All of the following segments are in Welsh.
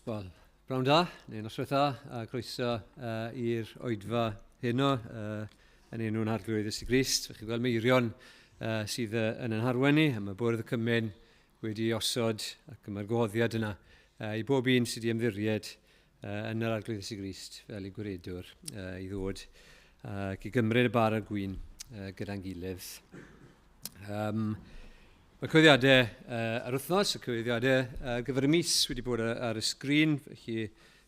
Wel, brawn da, neu noswaith dda, a croeso i'r oedfa heno yn enw'n arglwydd Iesu Grist. Fe chi gweld Meirion sydd yn yn harwennu, a mae bwrdd y cymen wedi osod ac mae'r gwahoddiad yna i bob un sydd wedi ymddiried yn yr arglwydd Iesu Grist fel ei gwiredwr i ddod ac i gymryd y bar ar gwyn gyda'n gilydd. Mae cyhoeddiadau ar wythnos, y cyhoeddiadau gyfer y mis wedi bod ar y sgrin, felly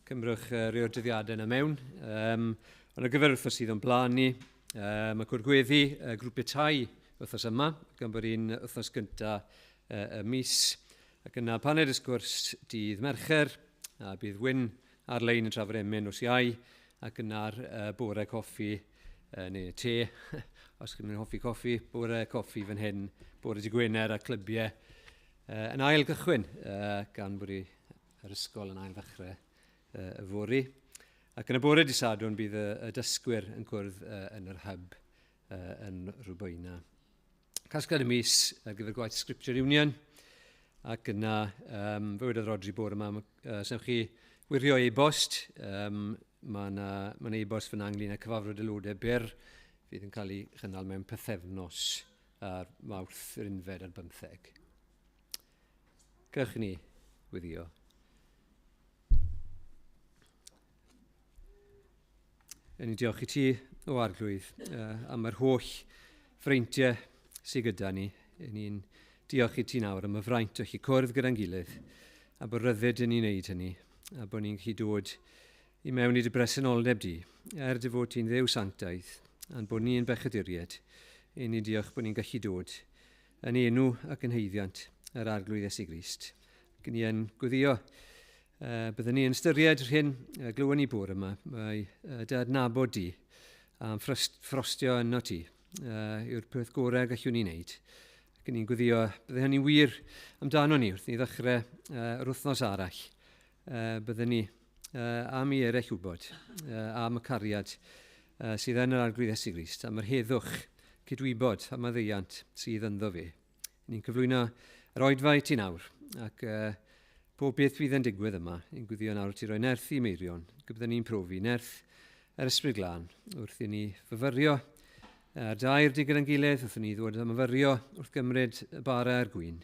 cymrwch rhai o'r dyddiadau yna mewn. Ond ar gyfer wythnos sydd o'n blaen ni, mae cwrgweddi grwpiau tai wythnos yma, gan bod un wythnos gyntaf y mis. Ac yna paned y sgwrs dydd Mercher, a bydd Wyn ar-lein yn trafod emyn os iau, ac yna'r bore coffi neu te, os ydych chi'n hoffi coffi, bore coffi fan hyn, bore dy Gwener a clybiau yn ail gychwyn, gan bod yr ysgol yn ail ddechrau y fori. Ac yn y bore dy Sadwrn bydd y dysgwyr yn cwrdd yn yr hyb yn Rwbwyna. Casgliad y mis gyfer gwaith Scripture Union, ac yna fe wedodd Rodri bore yma, snewch chi wirio ebost, mae'n ebost fan anglyn a cyfafrod aelodau byr, fydd yn cael ei chynnal mewn pythefnos ar Mawrth yr unfed ar 15. Gyrch ni wyddio. Yn diolch i ti o arglwydd am yr holl freintiau sydd gyda ni. Ni'n diolch i ti nawr am y fraint o chi cwrdd gyda'n gilydd a bod ryddid yn ei wneud hynny a bod ni'n gallu dod i mewn i dy bresenoldeb di dy fod ti'n ddew sanctaidd a'n bod ni'n bechaduried. Ni'n diolch bod ni'n gallu dod yn enw ac yn heiddiant yr arglwydd Iesu Grist. Ac ni'n gweddio byddwn ni'n ystyried hyn glywon ni bore yma. Mae dy adnabod di a'n ffrostio yno ti yw'r peth gorau gallwn ni'n neud. Ac ni'n gweddio byddwn hynny'n wir amdano ni wrth ni ddechrau yr wythnos arall. Byddwn ni am i eraill wybod am y cariad sydd yn yr arglwydd Iesu Grist, am yr heddwch cydwybod am y ddeiant sydd ynddo fe. Ni'n cyflwyno yr oedfa i ti nawr, ac pob beth fydd yn digwydd yma, ni'n gwyddio nawr ti roi nerth i Meirion, byddwn ni'n profi nerth yr ysbryd glân, wrth i ni fyfyrio ar dair di gyda'n gilydd, wrth i ni ddod am yfyrio wrth gymryd y bara ar gwyn.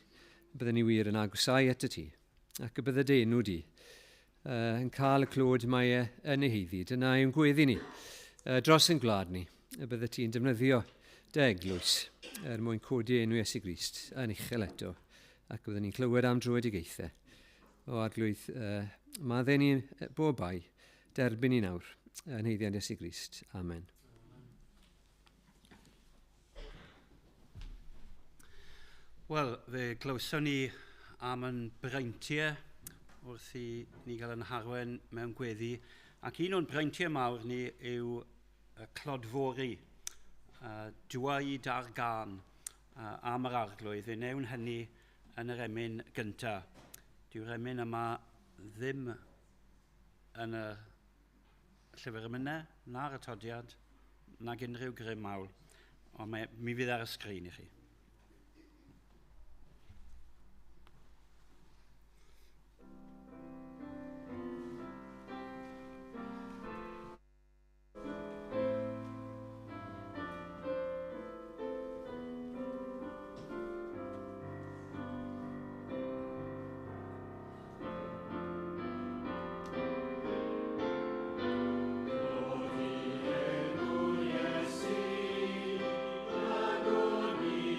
Byddwn ni wir yn agosau at y ti, ac y bydde denw di yn cael y clod mae yn ei heiddi. Dyna yw'n gweddi ni dros yn gwlad ni, y bydde ti'n defnyddio dy eglwys mwyn codi enw Iesu Grist yn uchel eto, ac byddwn ni'n clywed am drwydigaethau. O arglwydd, madden ni bob bai, derbyn ni nawr yn heiddiant Iesu Grist. Amen. Wel, fe glywson ni am yn breintiau wrth i ni gael yn harwen mewn gweddi, ac un o'n breintiau mawr ni yw clodfori, dweud ar gan am yr arglwydd, fe newn hynny yn yr emyn gyntaf. Dyw'r emyn yma ddim yn y llyfr emynau, na'r atodiad, nag unrhyw grym mawl, ond mi fydd ar y sgrin i chi. Glory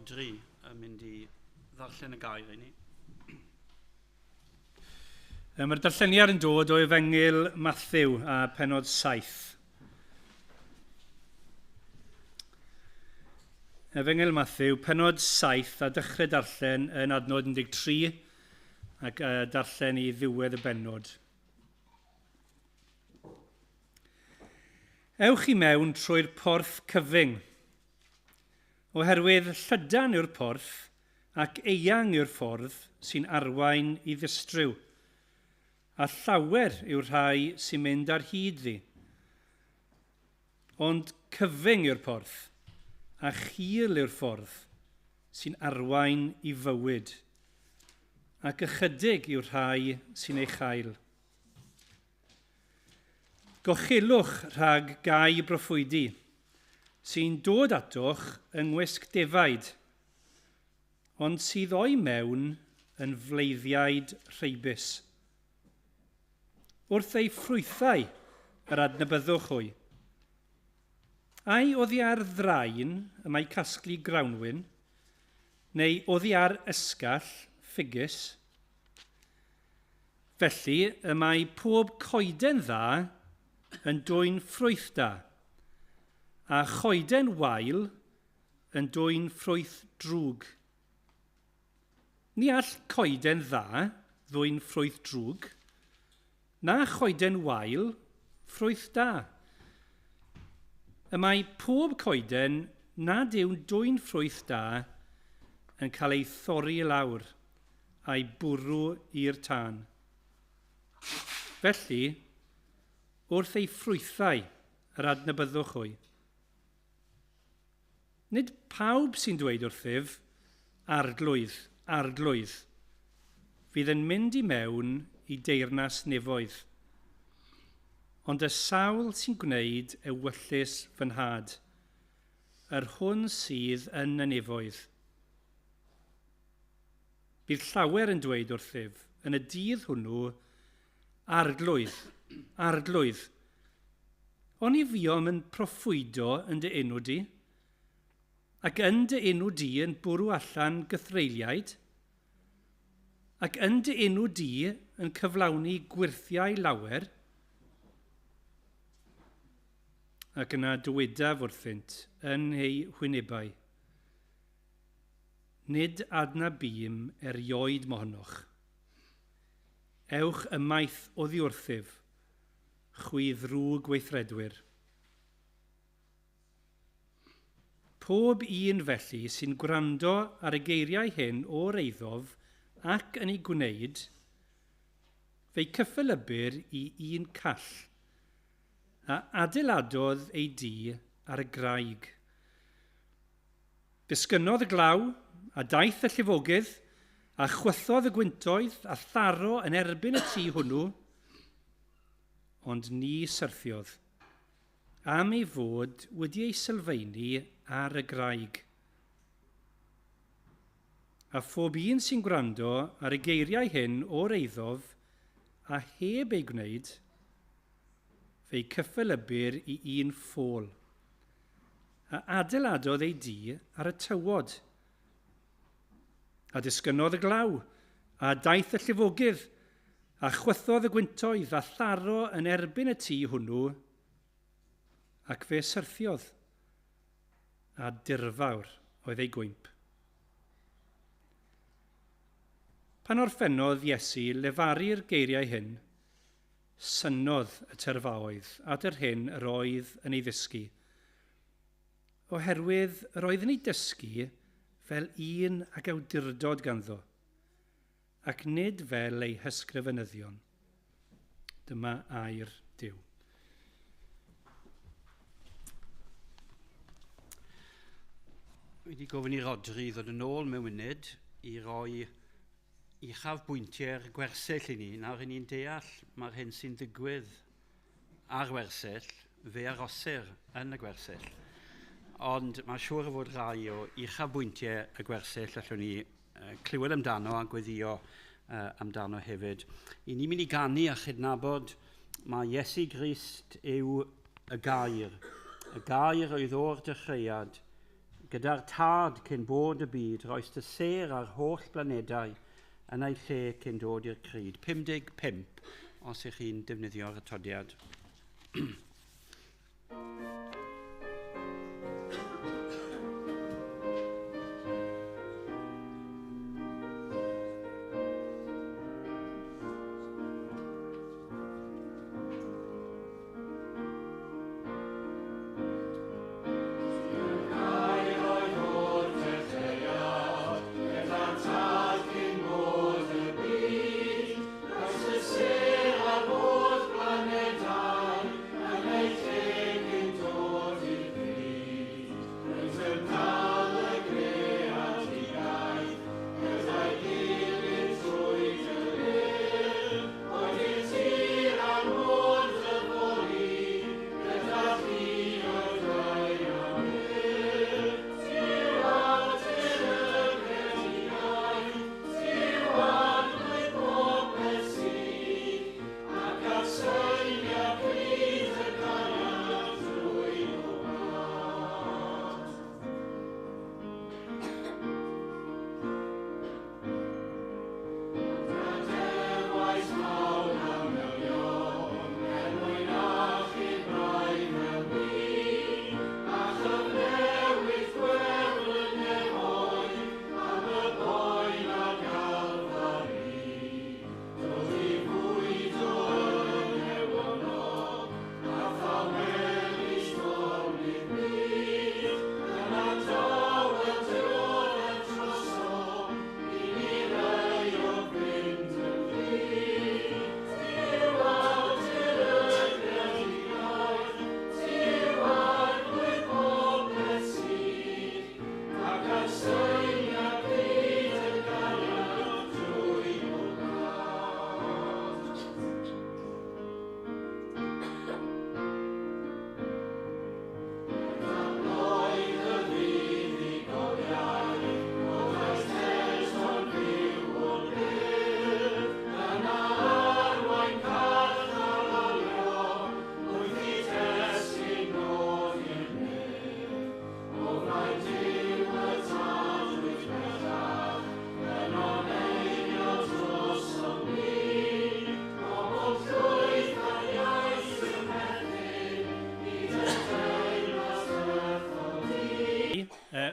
Rodri yn mynd i ddarllen y gair i ni. Mae'r darlleniad yn dod o Efengyl Mathew a penod 7. Efengyl Mathew, penod 7 a dechrau darllen yn adnod 13 ac darllen i ddiwedd y benod. Ewch i mewn trwy'r porth cyfyng, oherwydd llydan yw'r porth ac eang yw'r ffordd sy'n arwain i ddistryw, a llawer yw'r rhai sy'n mynd ar hyd ddi. Ond cyfyng yw'r porth, a chil yw'r ffordd sy'n arwain i fywyd, ac ychydig yw'r rhai sy'n ei chael. Gochilwch rhag gai broffwydi, sy'n dod atoch yng ngwisg defaid, ond sydd o'i mewn yn fleiddiaid rheibus. Wrth ei ffrwythau yr adnabyddwch hwy. Ai oddi ar ddrain y mae casglu grawnwyn, neu oddi ar ysgall ffigus? Felly y mae pob coeden dda yn dwyn ffrwyth da, a choeden wael yn dwyn ffrwyth drwg. Ni all coeden dda ddwyn ffrwyth drwg, na choeden wael ffrwyth da. Y mae pob coeden nad yw'n dwyn ffrwyth da yn cael ei thorri i lawr a'i bwrw i'r tân. Felly, wrth ei ffrwythau yr adnabyddwch hwy. Nid pawb sy'n dweud wrthyf, arglwydd, arglwydd, fydd yn mynd i mewn i deyrnas nefoedd, ond y sawl sy'n gwneud ewyllus fy nhad, yr hwn sydd yn y nefoedd. Bydd llawer yn dweud wrthyf yn y dydd hwnnw, arglwydd, arglwydd, ond i fiom yn proffwydo yn dy enw di, ac yn dy enw di yn bwrw allan gythreiliaid, ac yn dy enw di yn cyflawni gwirthiau lawer, ac yna dywedaf wrthynt yn ei hwynebau. Nid adna bîm erioed mohonoch. Ewch ymaith oddi wrthyf, chwi ddrwg gweithredwyr. Pob un felly sy'n gwrando ar y geiriau hyn o'r eiddof ac yn ei gwneud, fe'i cyffelybyr i un call, a adeiladodd ei dŷ ar y graig. Disgynnodd y glaw, a daeth y llifogydd, a chwythodd y gwyntoedd, a tharo yn erbyn y tŷ hwnnw, ond ni syrthiodd, am ei fod wedi ei sylfaenu ar y graig. A phob un sy'n gwrando ar y geiriau hyn o'r eiddof, a heb ei gwneud, fe'i cyffelybyr i un ffôl, a adeiladodd ei dŷ ar y tywod. A disgynnodd y glaw, a daeth y llifogydd, a chwythodd y gwyntoedd, a tharo yn erbyn y tŷ hwnnw, ac fe syrthiodd, a dirfawr oedd ei gwymp. Pan orffennodd Iesu lefaru'r geiriau hyn, synodd y terfaoedd at yr hyn yr oedd yn ei ddysgu, oherwydd yr oedd yn ei dysgu fel un ag awdurdod ganddo, ac nid fel ei hysgrifenyddion. Dyma air Duw. Wedi gofyn i Rodri ddod yn ôl mewn munud i roi uchafbwyntiau'r gwersyll i ni. Nawr ni'n deall mae'r hyn sy'n digwydd ar wersyll, fe arosir yn y gwersyll. Ond mae siŵr o fod rai o uchafbwyntiau y gwersyll allwn ni clywed amdano a gweddio amdano hefyd. I ni'n mynd i ganu a chydnabod mae Iesu Grist yw y gair oedd o'r dechreuad, Gyda'r tad cyn bod y byd, roes dy ser ar holl blanedau yn ei lle cyn dod i'r cryd. 55, os ych chi'n defnyddio'r atodiad.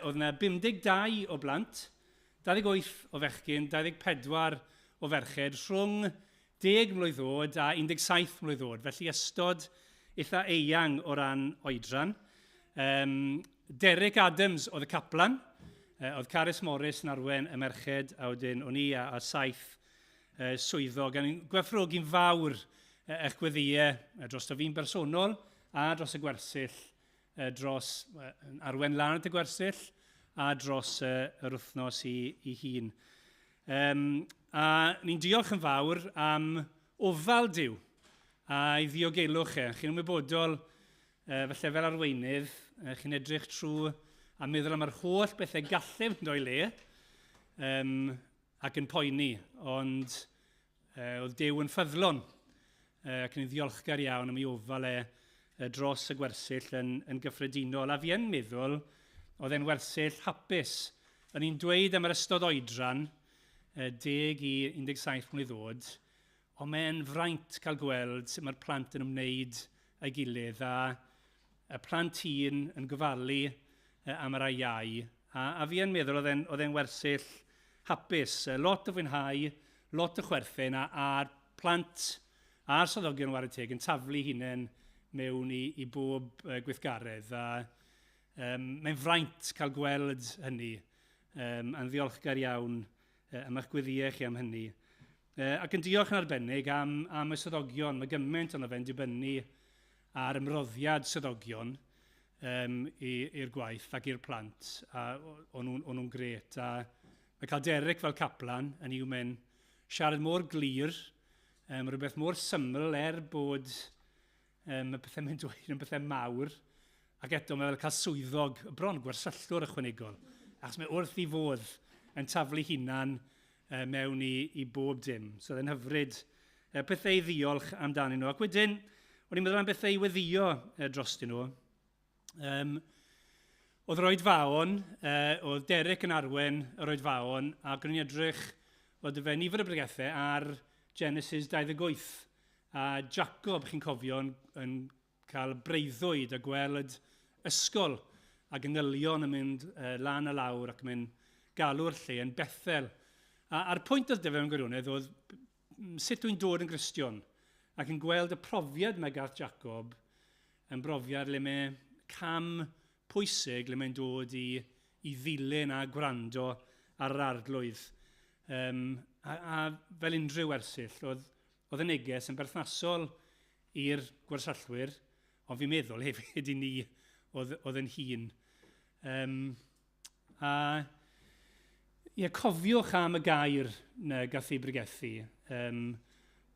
Oedd yna 52 o blant, 28 o fechgyn, 24 o ferched, rhwng 10 mlwydd oed a 17 mlwydd oed. Felly ystod eitha eang o ran oedran. Derek Adams oedd y caplan, oedd Carys Morris yn arwen y merched, a wedyn o'n i a 7 swyddog. Yn gwerthfawrogi'n fawr eich gweddiau dros y fi'n bersonol a dros y gwersyll, dros arwen lan at y gwersyll a dros yr wythnos i hun. A ni'n diolch yn fawr am ofal Duw a'i ddiogelwch e. Chi'n ymwybodol, felly fel arweinydd, chi'n edrych trwy a meddwl am yr holl bethau gallaf yn o'i le ac yn poeni, ond oedd Duw yn ffyddlon ac yn ddiolchgar iawn am ei ofal dros y gwersyll yn gyffredinol. A fi yn meddwl, oedd e'n wersyll hapus. O'n i'n dweud am yr ystod oedran, 10 i 17 mlwydd oed, ond mae'n fraint cael gweld sut mae'r plant yn ymwneud â'i gilydd, a y plant hun yn gofalu am yr iau. A fi yn meddwl oedd e'n wersyll hapus. Lot o fwynhau, lot o chwerthin, a'r plant a'r swyddogion war y teg yn taflu hunain mewn i bob gweithgaredd. Mae'n fraint cael gweld hynny, a'n ddiolchgar iawn am eich gweddiau chi am hynny. Ac yn diolch yn arbennig am y swyddogion. Mae gymaint o'n fe'n dibynnu ar ymroddiad swyddogion i'r gwaith ac i'r plant. O'n nhw'n gret. A mae cael Derek fel caplan yn i'w mynd siarad mor glir, rhywbeth mor syml bod y pethau mae'n dweud yn bethau mawr, ac eto mae fel cael swyddog, bron gwersyllwr ychwanegol, achos mae wrth i fodd yn taflu hunan mewn i bob dim. So oedd e'n hyfryd pethau i ddiolch amdanyn nhw. Ac wedyn, o'n i'n meddwl am bethau i weddio drostyn nhw. Oedd yr oedfaon, oedd Derek yn arwen yr oedfaon, ac o'n i'n edrych o dy fe nifer y bregethau ar Genesis 28. A Jacob, chi'n cofio, yn cael breuddwyd a gweld ysgol a ganylion yn mynd lan a lawr ac yn mynd galw'r lle yn Bethel. A'r pwynt oedd dy fe mewn gwirionedd oedd sut dwi'n dod yn Gristion ac yn gweld y profiad mae gath Jacob yn brofiad le mae cam pwysig le mae'n dod i ddilyn a gwrando ar yr arglwydd. A fel unrhyw wersyll, oedd y neges yn berthnasol i'r gwersallwyr, ond fi'n meddwl hefyd i ni oedd yn hun. Cofiwch am y gair na gath ei bregethu,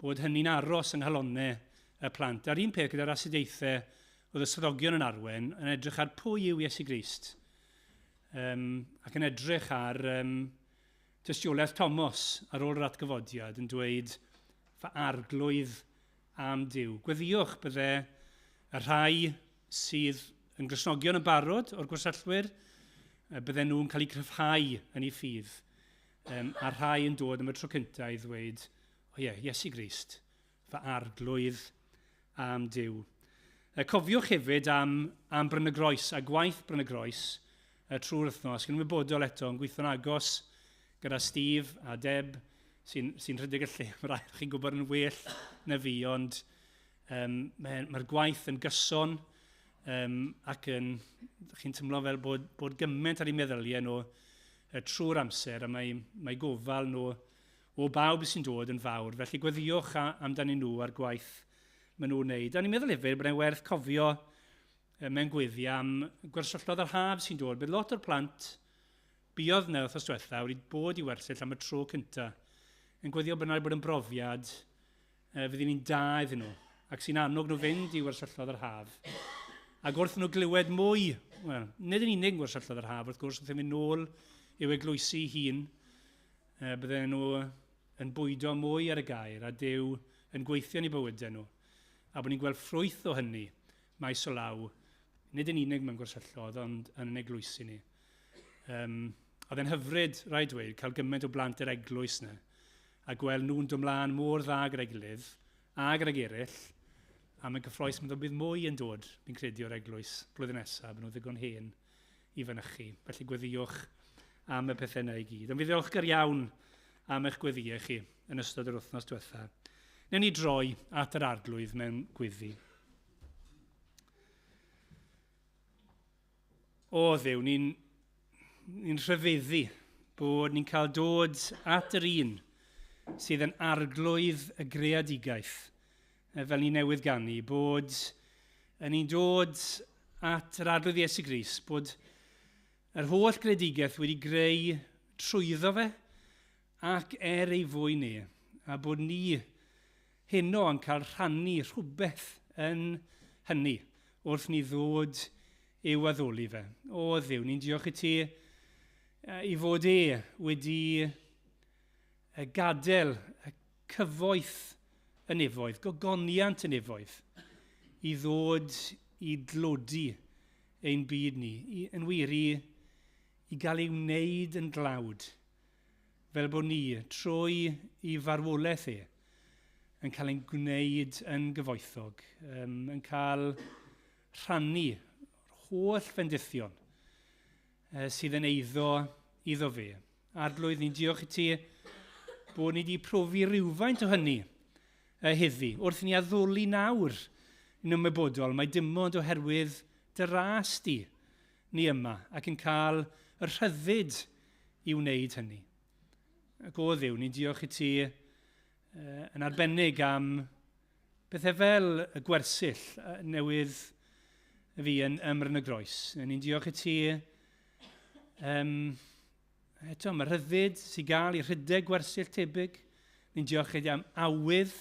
bod hynny'n aros yng nghalonnau y plant. A'r un peth gyda'r asidaethau oedd y swyddogion yn arwen yn edrych ar pwy yw Iesu Grist, ac yn edrych ar tystiolaeth Thomas ar ôl yr atgyfodiad yn dweud fy arglwydd am Duw. Gweddiwch bydde y rhai sydd yn Gristnogion yn barod o'r gwersallwyr, bydden nhw'n cael eu cryfhau yn ei ffydd, a rhai yn dod am y tro cyntaf i ddweud, Iesu Grist, fy arglwydd am Duw. Cofiwch hefyd am Bryn y Groes a gwaith Bryn y Groes trwy'r wythnos. Gyda'n wybodol eto yn gweithio'n agos gyda Steve a Deb sy'n rhedeg y lle. Mae rhaid chi'n gwybod yn well na fi, ond mae'r gwaith yn gyson ac chi'n teimlo fel bod gymaint ar ei meddyliau nhw trwy'r amser, a mae gofal nhw o bawb sy'n dod yn fawr. Felly gweddiwch amdani nhw ar gwaith maen nhw'n wneud. A ni'n meddwl hefyd bod e'n werth cofio mewn gweddi am gwersylloedd yr haf sy'n dod. Bydd lot o'r plant buodd na wrthos diwetha wedi bod i wersyll am y tro cyntaf. Yn gweddio bod yn brofiad fydd ni'n da iddyn nhw, ac sy'n annog nhw fynd i wersylloedd yr haf. Ac wrth nhw glywed mwy, nid yn unig wersylloedd yr haf, wrth gwrs wrth mynd nôl i'w eglwysu hun, bydden nhw yn bwydo mwy ar y gair, a Duw yn gweithio yn eu bywydau nhw. A bod ni'n gweld ffrwyth o hynny maes o law, nid yn unig mewn gwersylloedd, ond yn eglwysu ni. Oedd e'n hyfryd, rhaid dweud, cael gymaint o blant yr eglwys yna, a gweld nhw'n dymlaen mor dda gyda'i gilydd, a gyda'i eraill, a mae'n cyffroes meddwl bydd mwy yn dod, fi'n credu o'r eglwys blwyddyn nesaf, bod nhw ddigon hen i fynychu. Felly gweddiwch am y pethau yna i gyd. Ond fi ddiolchgar iawn am eich gweddiau chi yn ystod yr wythnos diwetha. Newn ni droi at yr arglwydd mewn gweddi. O Dduw, ni'n rhyfeddu bod ni'n cael dod at yr un sydd yn arglwydd y greadigaeth, fel ni newydd gannu, bod ni'n dod at yr arglwydd Iesu Grist, bod yr holl greadigaeth wedi greu trwyddo fe ac ei fwy ni, a bod ni heno yn cael rhannu rhywbeth yn hynny wrth ni ddod i'w addoli fe. O Dduw, ni'n diolch i ti i fod wedi gadael y cyfoeth y nefoedd, gogoniant y nefoedd, i ddod i dlodi ein byd ni, yn wir i gael ei wneud yn glawd, fel bod ni trwy i farwolaeth yn cael ein gwneud yn gyfoethog, yn cael rhannu holl fendithion sydd yn iddo fe. Arglwydd, ni'n diolch i ti bod ni wedi profi rhywfaint o hynny heddi. Wrth ni addoli nawr yn ymwybodol, mae dim ond oherwydd dy ras di ni yma ac yn cael y rhyddid i wneud hynny. Ac o Dduw, ni'n diolch i ti yn arbennig am bethau fel y gwersyll newydd fi yn Bryn y Groes. Ni'n diolch i ti eto am y rhyddid sy'n gael i rhedeg gwersyll tebyg. Ni'n diolch i ti am awydd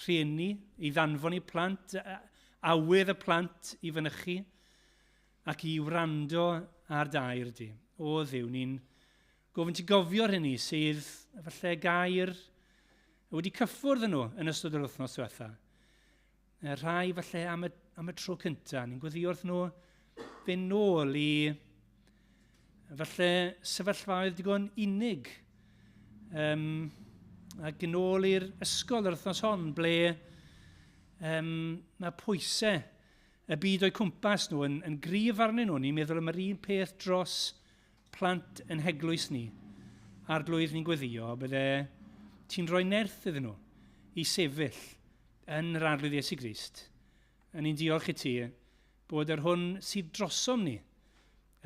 rhieni i ddanfon i plant, awydd y plant i fynychu ac i wrando ar dair di. O Dduw, ni'n gofyn ti gofio'r hynny sydd falle gair wedi cyffwrdd nhw yn ystod yr wythnos diwetha. Rhai falle am y tro cyntaf, ni'n gweddio wrth nhw fynd nôl i Falle sefyllfaoedd digon unig. Ac yn ôl i'r ysgol yr wythnos hon, ble mae pwysau y byd o'i cwmpas nhw yn gryf arnyn nhw. Ni'n meddwl am yr un peth dros plant yn heglwys ni. Arglwydd ni'n gweddio, bydde ti'n rhoi nerth iddyn nhw i sefyll yn yr arglwydd Iesu Grist. A ni'n diolch i ti bod yr hwn sydd drosom ni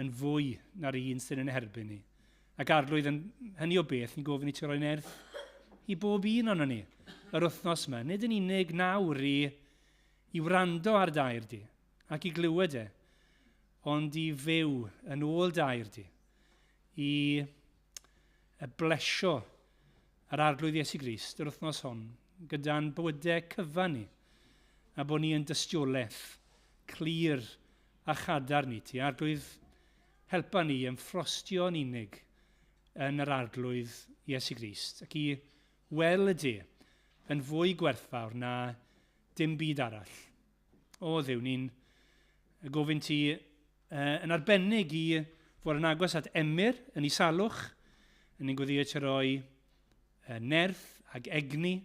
yn fwy na'r un sydd yn herbyn ni. Ac arglwydd yn hynny o beth, ni'n gofyn i ti roi nerth i bob un o'n ni yr wythnos yma. Nid yn unig nawr i wrando ar dair di ac i glywed ond i fyw yn ôl dair di, i blesio yr arglwydd Iesu Grist yr wythnos hon, gyda'n bywydau cyfan ni, a bod ni yn dystiolaeth clir a chadar ni ti. Arglwydd, helpa ni yn ffrostio'n unig yn yr arglwydd Iesu Grist, ac i weld yn fwy gwerthfawr na dim byd arall. O Dduw, ni'n gofyn ti yn arbennig i fod yn agos at Emyr yn ei salwch, yn ni'n gweddio ti roi nerth ac egni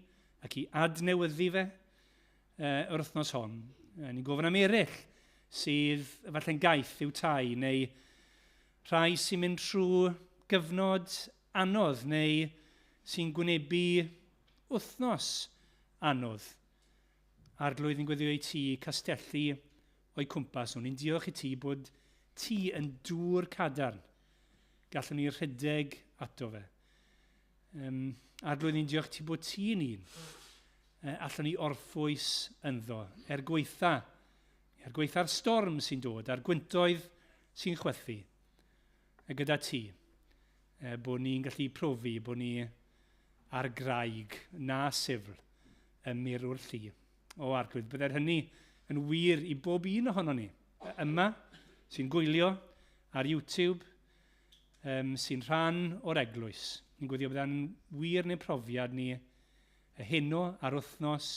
ac i adnewyddu fe yr wythnos hon. Ni'n gofyn am eraill sydd falle'n gaeth i'w tai, neu rhai sy'n mynd trwy gyfnod anodd, neu sy'n gwynebu wythnos anodd. Arglwydd ni'n gweddio i ti castellu o'i cwmpas nhw. Ni'n diolch i ti bod ti yn dŵr cadarn. Gallwn ni rhedeg ato fe. Arglwydd ni'n diolch ti bod ti'n un. Allwn ni orffwys ynddo. Er gweitha'r storm sy'n dod, a'r gwyntoedd sy'n chwethu. A gyda ti, bod ni'n gallu profi bod ni ar graig na sifl y mirwr llu. O arglwydd, byddai'r hynny yn wir i bob un ohono ni. Yma, sy'n gwylio ar YouTube, sy'n rhan o'r eglwys. Ni'n gweddio byddai'n wir neu profiad ni y heno a'r wythnos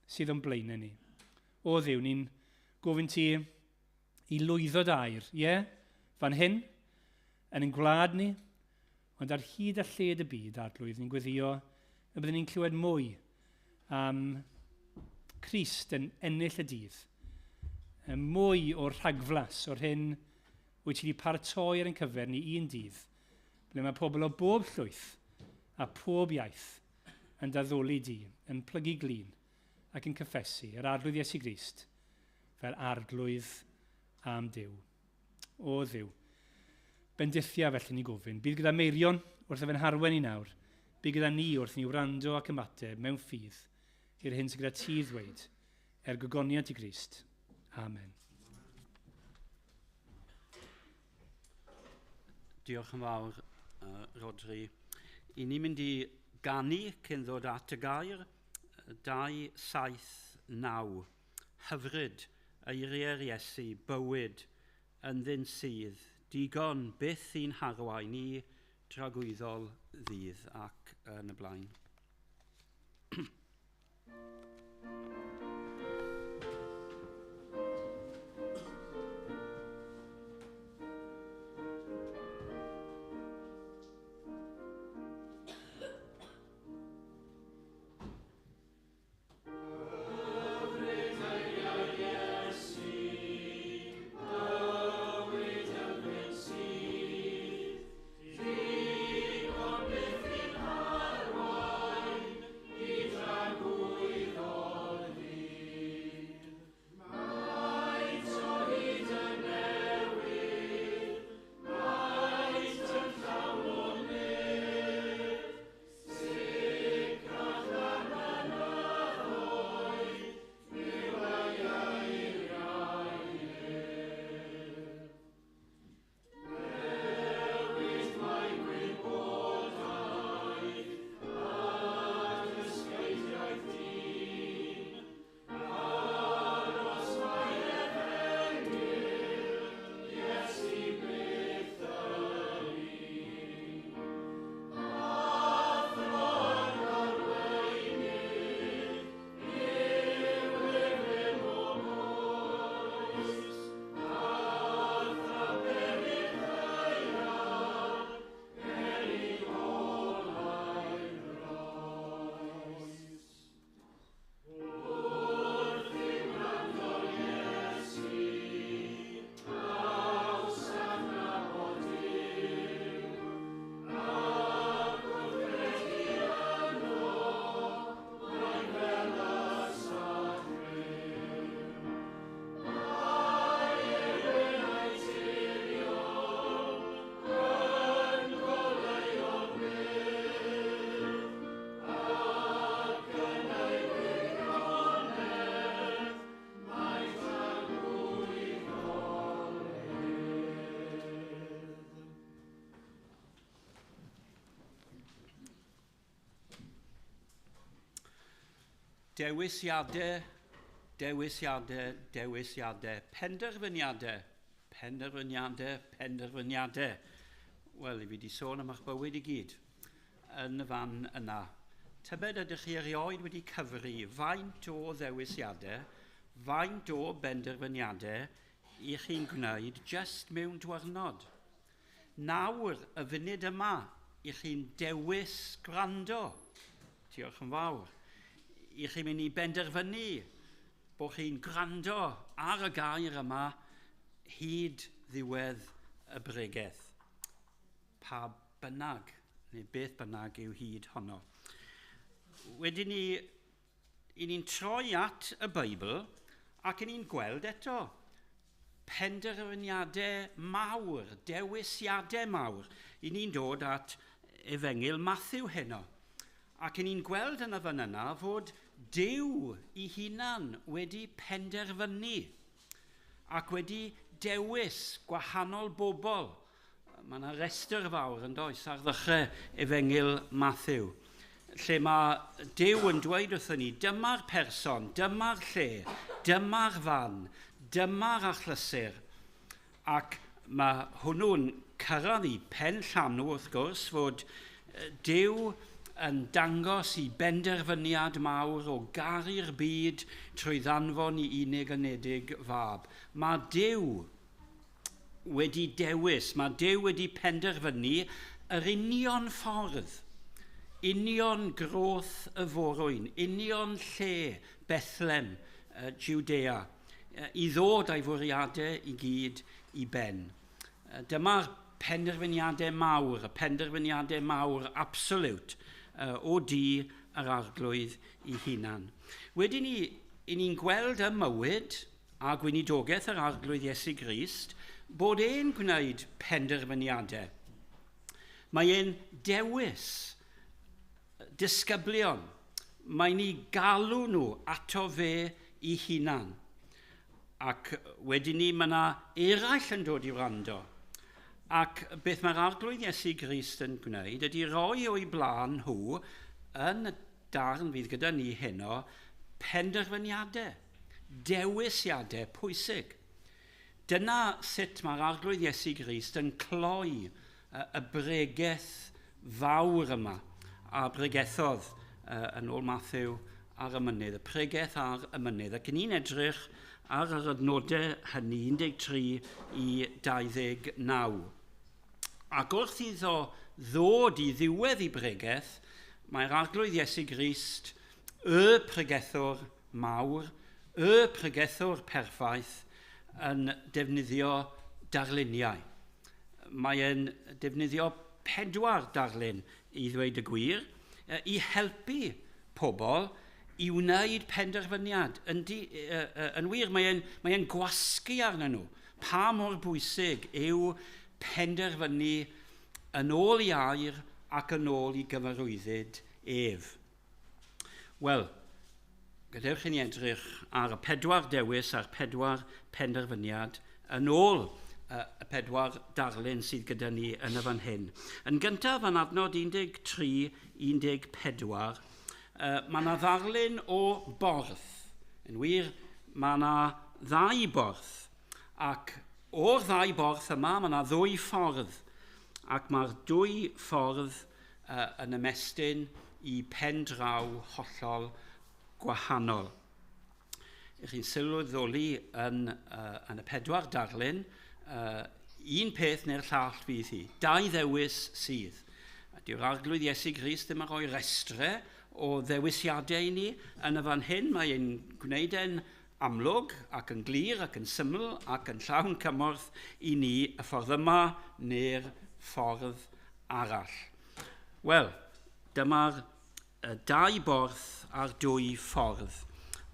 sydd o'n blaenau ni. O Dduw, ni'n gofyn ti i lwyddo dair. Fan hyn, yn ein gwlad ni, ond ar hyd a lled y byd, arglwydd, ni'n gweddio y byddwn ni'n clywed mwy am Crist yn ennill y dydd. Mwy o'r rhagflas o'r hyn wyt ti wedi paratoi ar ein cyfer ni un dydd, ble mae pobl o bob llwyth a pob iaith yn daddoli di, yn plygu glin ac yn cyffesu yr arglwydd Iesu Grist fel arglwydd am Duw. O Dduw, bendithia felly ni gofyn. Bydd gyda Meirion wrth fe'n harwen i nawr. Bydd gyda ni wrth ni wrando ac ymateb mewn ffydd i'r hyn sydd gyda ti ddweud, gogoniant i Grist. Amen. Diolch yn fawr, Rodri. I ni'n mynd i ganu cyn ddod at y gair 279. Hyfryd, eiriau'r Iesu, bywyd, ynddynt sydd, digon byth i'n harwain ni, tragwyddol ddydd ac yn y blaen. Digon byth i'n harwain Dewisiadau, dewisiadau, dewisiadau, penderfyniadau, penderfyniadau, penderfyniadau. Wel, i fi wedi sôn am eich bywyd I gyd yn y fan yna. Tybed ydych chi erioed wedi cyfri faint o ddewisiadau, faint o benderfyniadau I chi'n gwneud just mewn diwrnod. Nawr, y funud yma, I chi'n dewis gwrando. Diolch yn fawr. I chi'n mynd I benderfynu bod chi'n gwrando ar y gair yma hyd ddiwedd y bregaeth. Pa bynnag, neu beth bynnag yw hyd honno. Wedyn ni'n troi at y Beibl ac ni'n gweld eto penderfyniadau mawr, dewisiadau mawr. Ni'n dod at efengil Mathew heno. Ac ni'n gweld yn y fan yna fod Duw I hunan wedi penderfynu ac wedi dewis gwahanol bobl. Mae yna restr fawr yn does ar ddechrau efengil Mathew, lle mae Duw yn dweud wrthyn ni, dyma'r person, dyma'r lle, dyma'r fan, dyma'r achlysur. Ac mae hwnnw'n cyrraedd I pen llanw wrth gwrs fod Duw yn dangos I benderfyniad mawr o garu'r byd trwy ddanfon I unig unedig fab. Mae Duw wedi dewis, mae Duw wedi penderfynu yr union ffordd, union groth y forwyn, union lle Bethlem, Judea, I ddod â'i fwriadau I gyd I ben. Dyma'r penderfyniadau mawr, y penderfyniadau mawr absolute o di yr arglwydd I hunan. Wedyn ni'n gweld y mywyd a gweinidogaeth yr arglwydd Iesu Grist bod e'n gwneud penderfyniadau. Mae e'n dewis disgyblion. Mae'n I galw nhw ato fe I hunan. Ac wedyn mae yna eraill yn dod I wrando. Ac beth mae'r arglwydd Iesu Grist yn gwneud ydy roi o'i blaen nhw yn y darn fydd gyda ni heno penderfyniadau, dewisiadau pwysig. Dyna sut mae'r arglwydd Iesu Grist yn cloi y bregaeth fawr yma a bregethodd yn ôl Mathew ar y mynydd, y pregaeth ar y mynydd. Ac ni'n edrych ar yr adnodau hynny 13 I 29. Ac wrth iddo ddod I ddiwedd I bregaeth, mae'r arglwydd Iesu Grist y pregethwr mawr, y pregethwr perffaith, yn defnyddio darluniau. Mae e'n defnyddio 4 darlun I ddweud y gwir, I helpu pobl I wneud penderfyniad. Yn wir, mae e'n gwasgu arnyn nhw. Pa mor bwysig yw penderfynu yn ôl I air ac yn ôl I gyfarwyddyd ef. Wel, gadewch I ni edrych ar y 4 dewis a'r 4 penderfyniad yn ôl y 4 darlun sydd gyda ni yn y fan hyn. Yn gyntaf yn adnod 13-14, mae yna ddarlun o borth. Yn wir, mae yna 2 borth. Ac o'r 2 borth yma, mae yna 2 ffordd. Ac mae'r 2 ffordd yn ymestyn I pen draw hollol gwahanol. Chi'n sylweddoli yn y 4 darlun, un peth neu'r llall fydd hi, 2 ddewis sydd. Dyw'r arglwydd Iesu Grist ddim yn rhoi restrau o ddewisiadau I ni yn y fan hyn. Mae e'n gwneud e'n amlwg ac yn glir ac yn syml ac yn llawn cymorth I ni y ffordd yma neu'r ffordd arall. Wel, dyma'r 2 borth a'r 2 ffordd.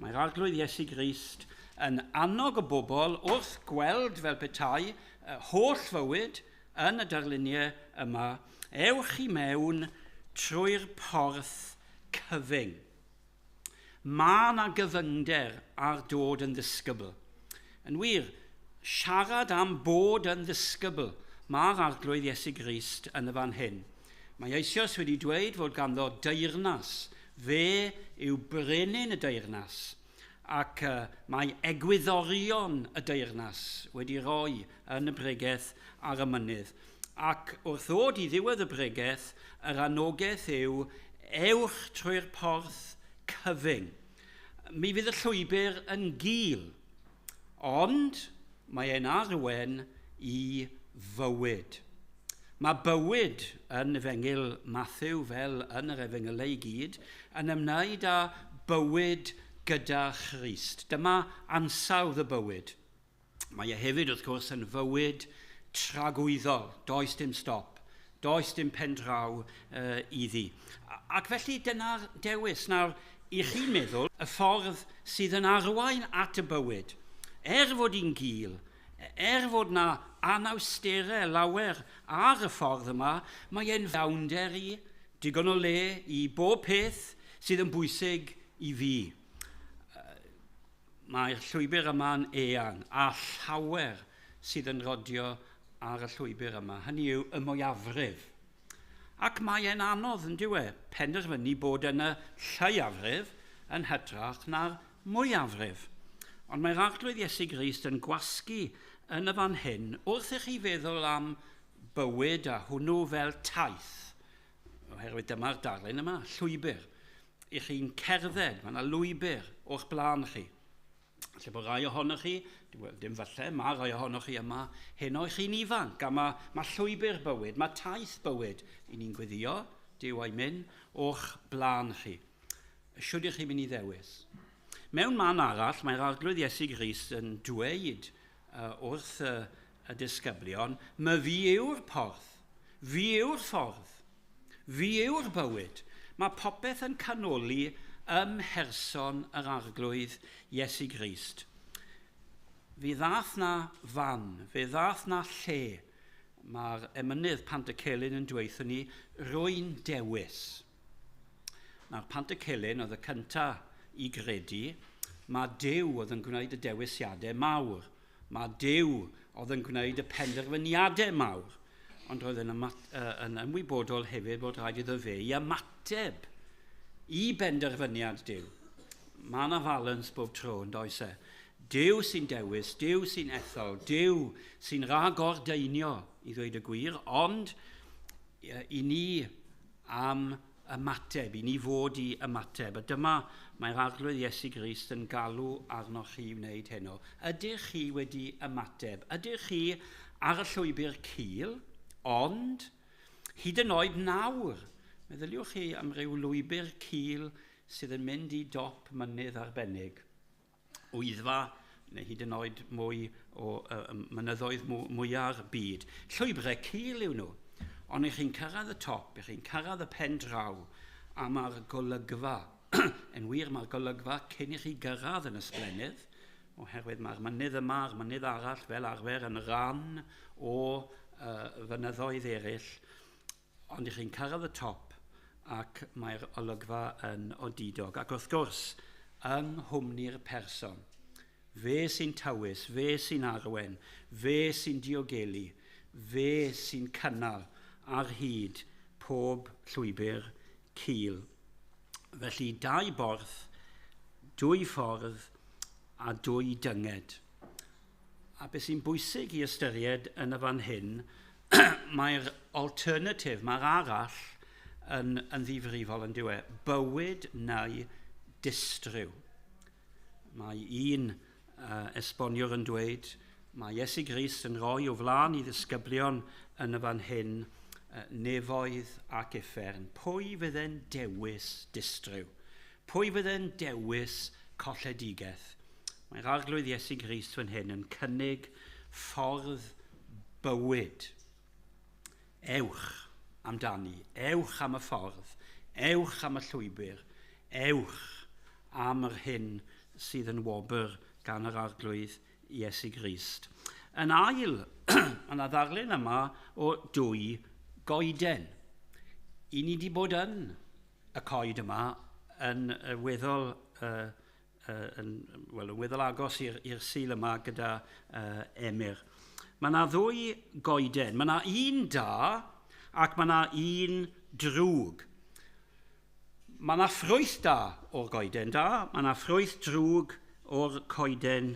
Mae'r arglwydd Iesu Grist yn annog y bobl wrth gweld fel petai holl fywyd yn y darluniau yma, ewch I mewn trwy'r porth cyfyng. Mae yna gyfyngder ar dod yn ddisgybl. Yn wir, siarad am bod yn ddisgybl, mae'r arglwydd Iesu Grist yn y fan hyn. Mae eisoes wedi dweud fod ganddo deyrnas Fe yw brenin y deyrnas, ac mae egwyddorion y deyrnas wedi rhoi yn y bregaeth ar y mynydd. Ac wrth ddod i ddiwedd y bregaeth, yr anogaeth yw ewch trwy'r porth cyfyng. Mi fydd y llwybr yn gul, ond mae e'n arwen i fywyd. Mae bywyd yn Efengyl Mathew, fel yn yr Efengylau i gyd, yn ymwneud â bywyd gyda Christ. Dyma ansawdd y bywyd. Mae e hefyd, wrth gwrs, yn fywyd tragwyddol. Does dim stop. Does dim pen draw iddi. Ac felly dyna'r dewis. Nawr, i chi'n meddwl, y ffordd sydd yn arwain at y bywyd, fod hi'n gul, fod na anawsterau lawer ar y ffordd yma, mae e'n fawnderi, digon o le i bob peth sydd yn bwysig i fi. Mae'r llwybr yma'n eang a llawer sydd yn rodio ar y llwybr yma. Hynny yw y mwyafrif. Ac mae e'n anodd yn dywe penderfynu bod yn y lleiafrif yn hytrach na'r mwyafrif. Ond mae'r arglwydd Iesu Grist yn gwasgu yn y fan hyn wrth i chi feddwl am bywyd a hwnnw fel taith. Oherwydd dyma'r darlun yma, llwybr. I chi'n cerdded, mae yna lwybr o'ch blaen chi. Lle bod rai ohonoch chi, dim falle, mae rai ohonoch chi yma, heno i chi'n ifanc, a mae llwybr bywyd, mae taith bywyd i ni'n gweddio, Duw a'i mynd, o'ch blaen chi. Siwr i chi mynd i ddewis. Mewn man arall, mae'r arglwydd Iesu Grist yn dweud wrth y disgyblion, mae fi yw'r porth, fi yw'r ffordd, fi yw'r bywyd. Mae popeth yn canoli ymherson yr arglwydd Iesu Grist. Fe ddath na fan, fe ddath na lle. Mae'r emynydd Pantycelyn yn dweud ni rwy'n dewis. Nawr, Pantycelyn oedd y cyntaf i gredu, mae Duw oedd yn gwneud y dewisiadau mawr. Mae Duw oedd yn gwneud y penderfyniadau mawr. Ond roedd yn ymwybodol hefyd bod rhaid iddo fe i ymateb i benderfyniad Duw. Mae yna falans bob tro yn does e. Duw sy'n dewis, Duw sy'n ethol, Duw sy'n ragordeinio i ddweud y gwir, ond i ni am ymateb, i ni fod i ymateb. A dyma mae'r arglwydd Iesu Grist yn galw arnoch chi wneud heno. Ydych chi wedi ymateb? Ydych chi ar y llwybr cul, ond hyd yn oed nawr? Meddyliwch chi am ryw lwybr cul sydd yn mynd i dop mynydd arbennig. Wyddfa, neu hyd yn oed mwy o mynyddoedd mwyaf byd. Llwybrau cul yw nhw. Ond ych chi'n cyrraedd y top, ych chi'n cyrraedd y pen draw, a mae'r golygfa, yn wir mae'r golygfa cyn i chi gyrraedd yn ysblenydd, oherwydd mae'r mynydd yma, a'r mynydd arall fel arfer yn ran o fynyddoedd eraill, ond ych chi'n cyrraedd y top, ac mae'r olygfa yn odidog. Ac wrth gwrs, yng nghwmni'r person, fe sy'n tywys, fe sy'n arwen, fe sy'n diogelu, fe sy'n cynnal, ar hyd pob llwybr cul. Felly, dau borth, dwy ffordd a dwy dynged. A beth sy'n bwysig i ystyried yn y fan hyn, mae'r alternatif, mae'r arall yn ddifrifol yn diwe, bywyd neu distryw. Mae un esboniwr yn dweud, mae Iesu Grist yn rhoi o flaen i ddisgyblion yn y fan hyn, nefoedd ac uffern. Pwy fydde'n dewis distryw? Pwy fydde'n dewis colledigaeth? Mae'r arglwydd Iesu Grist fan hyn yn cynnig ffordd bywyd. Ewch amdani, ewch am y ffordd, ewch am y llwybr, ewch am yr hyn sydd yn wobr gan yr arglwydd Iesu Grist. Yn ail, yna ddarlun yma o dwy goeden. I ni wedi bod yn y coed yma yn weddol agos i'r sul yma gyda Emyr. Mae yna ddwy goeden. Mae yna un da ac mae yna un drwg. Mae yna ffrwyth da o'r goeden da, mae yna ffrwyth drwg o'r coeden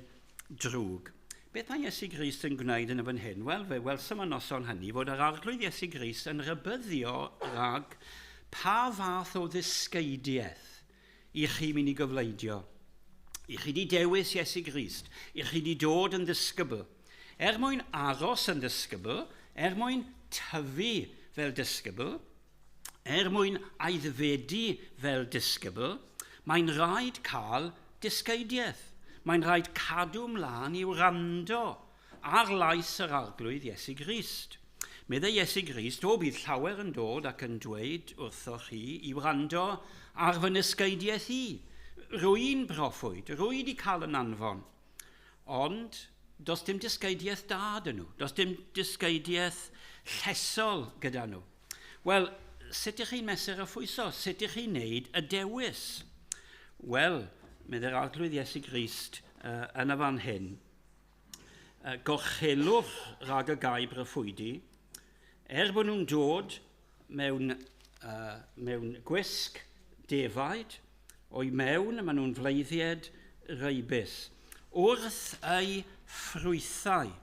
drwg. Beth mae Iesu Grist yn gwneud yn y fan hyn? Wel, fe welsom y noson hynny fod yr arglwydd Iesu Grist yn rybyddio rhag pa fath o ddysgeidiaeth i chi mynd i gyfleidio. I chi di dewis Iesu Grist, i chi di dod yn ddisgybl. Mwyn aros yn ddisgybl, mwyn tyfu fel ddisgybl, mwyn aeddfedu fel ddisgybl, mae'n rhaid cael dysgeidiaeth. Mae'n rhaid cadw mlaen i'w rando ar lais yr arglwydd Iesu Grist. Meddai Iesu Grist, o bydd llawer yn dod ac yn dweud wrthoch chi i'w rando ar fy nysgeidiaeth i. Rwy'n broffwyd, rwy di cael yn anfon. Ond, does dim dysgeidiaeth da dyn nhw. Does dim dysgeidiaeth llesol gyda nhw. Wel, sut ych chi'n mesur y ffwyso? Sut ych chi'n neud y dewis? Wel, meddai'r arglwydd Iesu Grist yn y fan hyn, gorchelwch rhag y gai bryffwydi, bod nhw'n dod mewn gwisg defaid, o'i mewn maen nhw'n fleiddiad reibus, wrth ei ffrwythau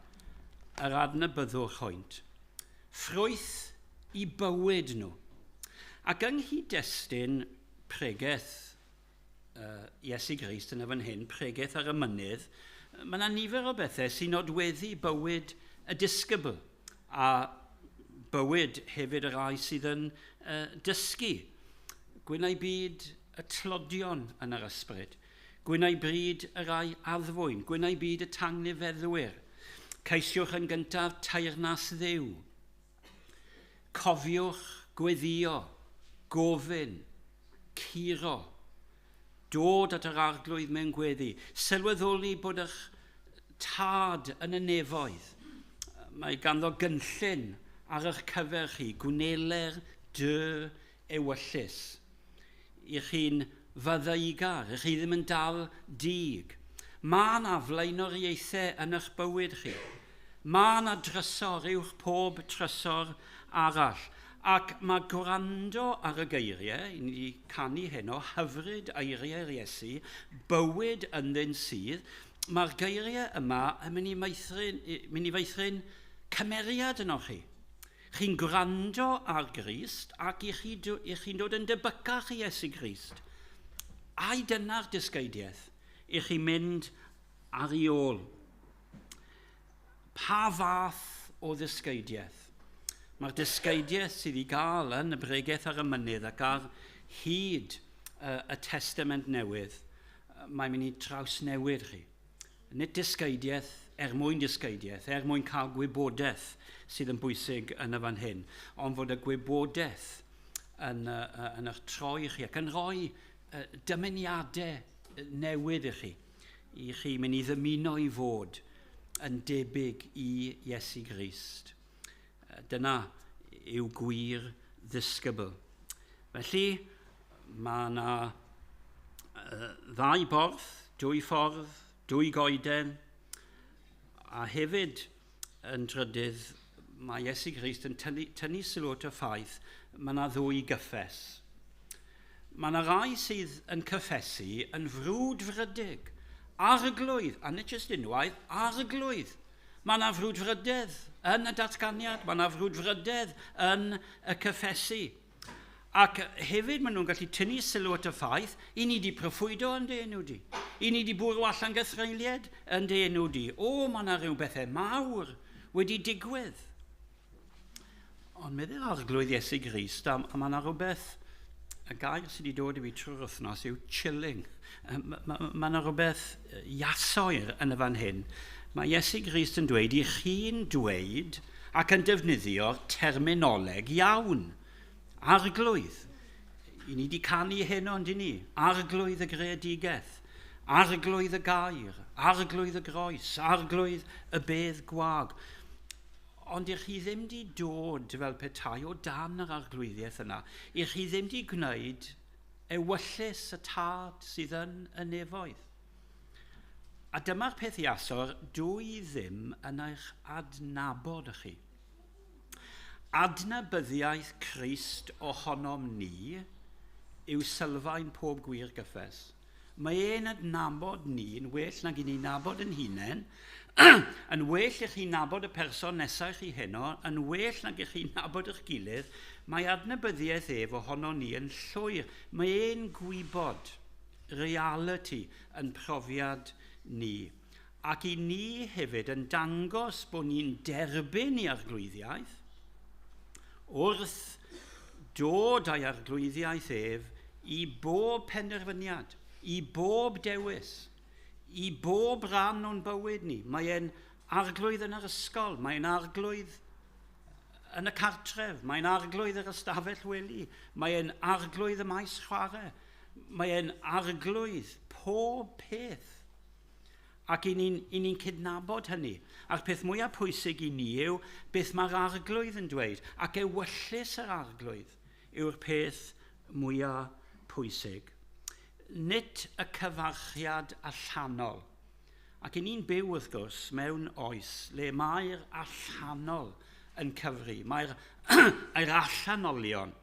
yr adnabyddwch hoent. Ffrwyth i bywyd nhw. Ac yng nghyd-destun pregeth Iesu Grist yn y fan hyn, pregeth ar y mynydd, mae yna nifer o bethau sy'n nodweddu bywyd y disgybl, a bywyd hefyd y rai sydd yn dysgu. Gwynau byd y tlodion yn yr ysbryd, gwynau byd y rai addfwyn, gwynau byd y tangnifeddwyr. Ceisiwch yn gyntaf teyrnas ddiw. Cofiwch gweddio, gofyn, curo, dod at yr arglwydd mewn gweddi, sylweddoli bod eich tad yn y nefoedd. Mae ganddo gynllun ar eich cyfer chi, gwneler dy ewyllus. I chi'n fyddaigar, i chi ddim yn dal dig. Mae yna flaenoriaethau yn eich bywyd chi. Mae yna drysor uwch pob trysor arall. Ac mae gwrando ar y geiriau, i ni wedi canu heno, hyfryd eiriau'r Iesu, bywyd yndyn sydd, mae'r geiriau yma yn mynd i feithrin cymeriad yno chi. Chi'n gwrando ar Grist ac i chi'n dod yn debycach i Iesu Grist. Ai dyna'r dysgeidiaeth? I chi mynd ar ei ôl. Pa fath o ddysgeidiaeth? Mae'r dysgeidiaeth sydd i gael yn y bregaeth ar y mynydd ac ar hyd y Testament Newydd, mae'n mynd i traws newid chi. Nid dysgeidiaeth mwyn dysgeidiaeth, mwyn cael gwybodaeth sydd yn bwysig yn y fan hyn, ond fod y gwybodaeth yn eich troi chi ac yn rhoi dymuniadau newydd i chi mynd i ddymuno i fod yn debyg i Iesu Grist. Dyna yw gwir ddisgybl. Felly, mae yna ddau borth, dwy ffordd, dwy goeden, a hefyd yn drydydd, mae Iesu Grist yn tynnu sylw at y ffaith, mae yna ddwy gyffes. Mae yna rai sydd yn cyffesu yn frwd frydig, arglwydd, a nid jyst unwaith, arglwydd. Mae yna frwdfrydedd yn y datganiad, mae yna frwdfrydedd yn y cyffesu. Ac hefyd maen nhw'n gallu tynnu sylw at y ffaith, i ni di proffwydo yn dy enw di. I ni di bwrw allan gythreiliad yn dy enw di. O, mae yna rhyw bethau mawr wedi digwydd. Ond meddwl arglwydd Iesu Grist, a mae yna rhywbeth, y gair sydd wedi dod i fi trwy'r wythnos yw chilling. Mae yna rhywbeth iasoer yn y fan hyn. Mae Iesu Grist yn dweud i chi'n dweud ac yn defnyddio terminoleg iawn. Arglwydd. I ni wedi canu heno yn dyn ni. Arglwydd y greadigaeth. Arglwydd y gair. Arglwydd y groes. Arglwydd y bedd gwag. Ond i chi ddim wedi dod fel petai o dan yr arglwyddiaeth yna. I chi ddim wedi gwneud ewyllus y tad sydd yn y nefoedd. A dyma'r peth iasor, dwi ddim yn eich adnabod y chi. Adnabyddiaeth Crist ohonom ni yw sylfaen pob gwir gyffes. Mae e'n adnabod ni yn well nag i ni nabod yn hunain, yn well i chi nabod y person nesaf chi heno, yn well nag i chi nabod eich gilydd, mae adnabyddiaeth ef ohono ni yn llwyr. Mae e'n gwybod, reality, yn profiad ni. Ac i ni hefyd yn dangos bod ni'n derbyn i arglwyddiaeth, wrth dod â'i arglwyddiaeth ef i bob penderfyniad, i bob dewis, i bob ran o'n bywyd ni. Mae e'n arglwydd yn yr ysgol, mae'n arglwydd yn y cartref, mae'n arglwydd yr ystafell wely, mae'n arglwydd y maes chwarae, mae'n arglwydd pob peth. Ac i ni'n cydnabod hynny. A'r peth mwyaf pwysig i ni yw beth mae'r arglwydd yn dweud, ac ewyllus yr arglwydd yw'r peth mwyaf pwysig. Nid y cyfarchiad allanol. Ac i ni'n byw wrth gwrs mewn oes le mae'r allanol yn cyfri. Mae'r allanolion,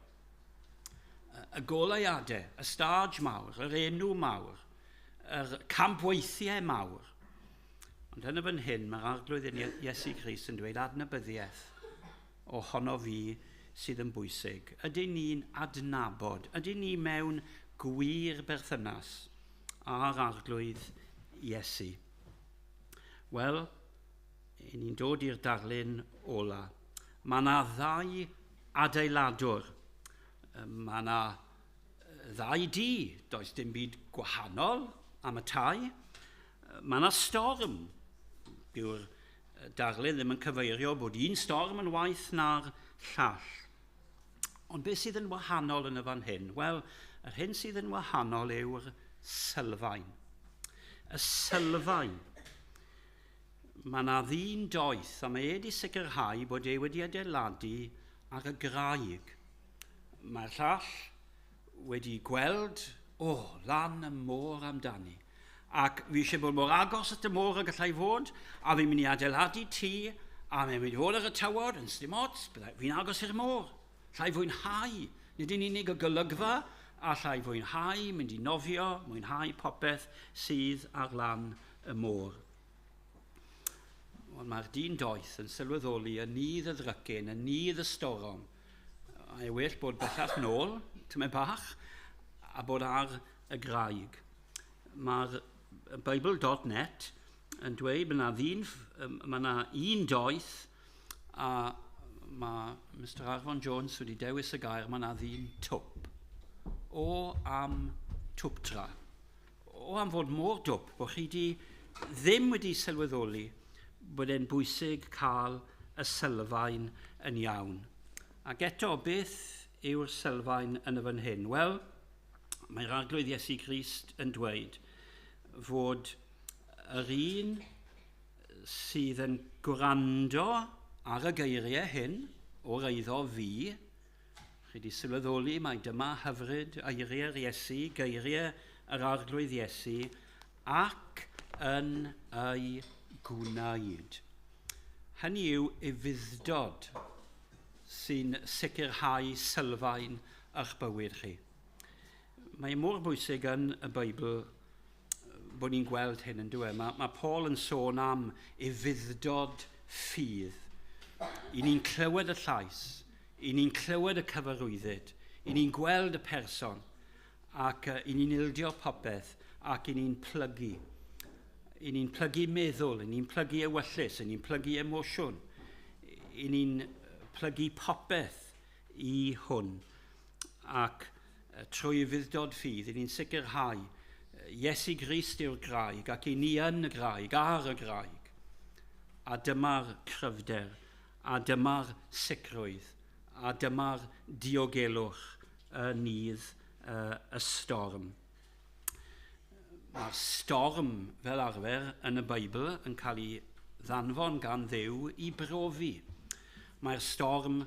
y goleuadau, y stage mawr, yr enw mawr, yr campweithiau mawr. Ond yn y fan hyn, mae'r arglwydd yn Iesu Grist yn dweud adnabyddiaeth ohono fi sydd yn bwysig. Ydyn ni'n adnabod, ydyn ni mewn gwir berthynas a'r arglwydd Iesu. Wel, ni'n dod i'r darlun ola. Mae yna ddau adeiladwr. Mae yna ddau di, does dim byd gwahanol am y tai. Mae yna storm. Dyw'r darlun ddim yn cyfeirio bod un storm yn waeth na'r llall. Ond beth sydd yn wahanol yn y fan hyn? Wel, yr hyn sydd yn wahanol yw'r sylfaen. Y sylfaen. Mae yna ddyn doeth, a mae wedi sicrhau bod e wedi adeiladu ar y graig. Mae'r llall wedi gweld, lan y môr amdani. Ac fi eisiau bod mor agos at y môr a gallai fod, a fi'n mynd i adeiladu tŷ, a fi'n mynd i fod ar y tywod yn sdim ots, fi'n agos i'r môr. Llai fwynhau, nid yn unig o golygfa, a llai fwynhau, mynd i nofio, mwynhau popeth sydd ar lan y môr. Ond mae'r dyn doeth yn sylweddoli y nydd y ddrycyn, y nydd y storom, a ei well bod bellach nôl, tymed bach, a bod ar y graig. Mae'r Bible.net yn dweud bod yna un doeth, a mae Mr Arfon Jones wedi dewis y gair, mae yna ddyn twp. O am twptra. O am fod mor dwp, bod chi ddim wedi sylweddoli bod e'n bwysig cael y sylfaen yn iawn. Ac eto, beth yw'r sylfaen yn y fan hyn? Wel, mae'r arglwydd Iesu Grist yn dweud fod yr un sydd yn gwrando ar y geiriau hyn o'r eiddo fi, chi wedi sylweddoli mae dyma hyfryd eiriau'r Iesu, geiriau yr arglwydd Iesu, ac yn ei gwneud. Hynny yw ufuddod sy'n sicrhau sylfaen eich bywyd chi. Mae mor bwysig yn y Beibl bod ni'n gweld hyn yn dweud. Mae Paul yn sôn am ufuddod ffydd. I ni'n clywed y llais, i ni'n clywed y cyfarwyddyd, i ni'n gweld y person, ac i ni'n ildio popeth, ac i ni'n plygu. I ni'n plygu meddwl, i ni'n plygu ewyllus, i ni'n plygu emosiwn, i ni'n plygu popeth i hwn. Ac trwy ufuddod ffydd, i ni'n sicrhau Iesu Grist yw'r graig, ac i ni yn y graig, ar y graig. A dyma'r cryfder, a dyma'r sicrwydd, a dyma'r diogelwch y nydd y storm. Mae'r storm fel arfer yn y Beibl yn cael ei ddanfon gan Dduw i brofi. Mae'r storm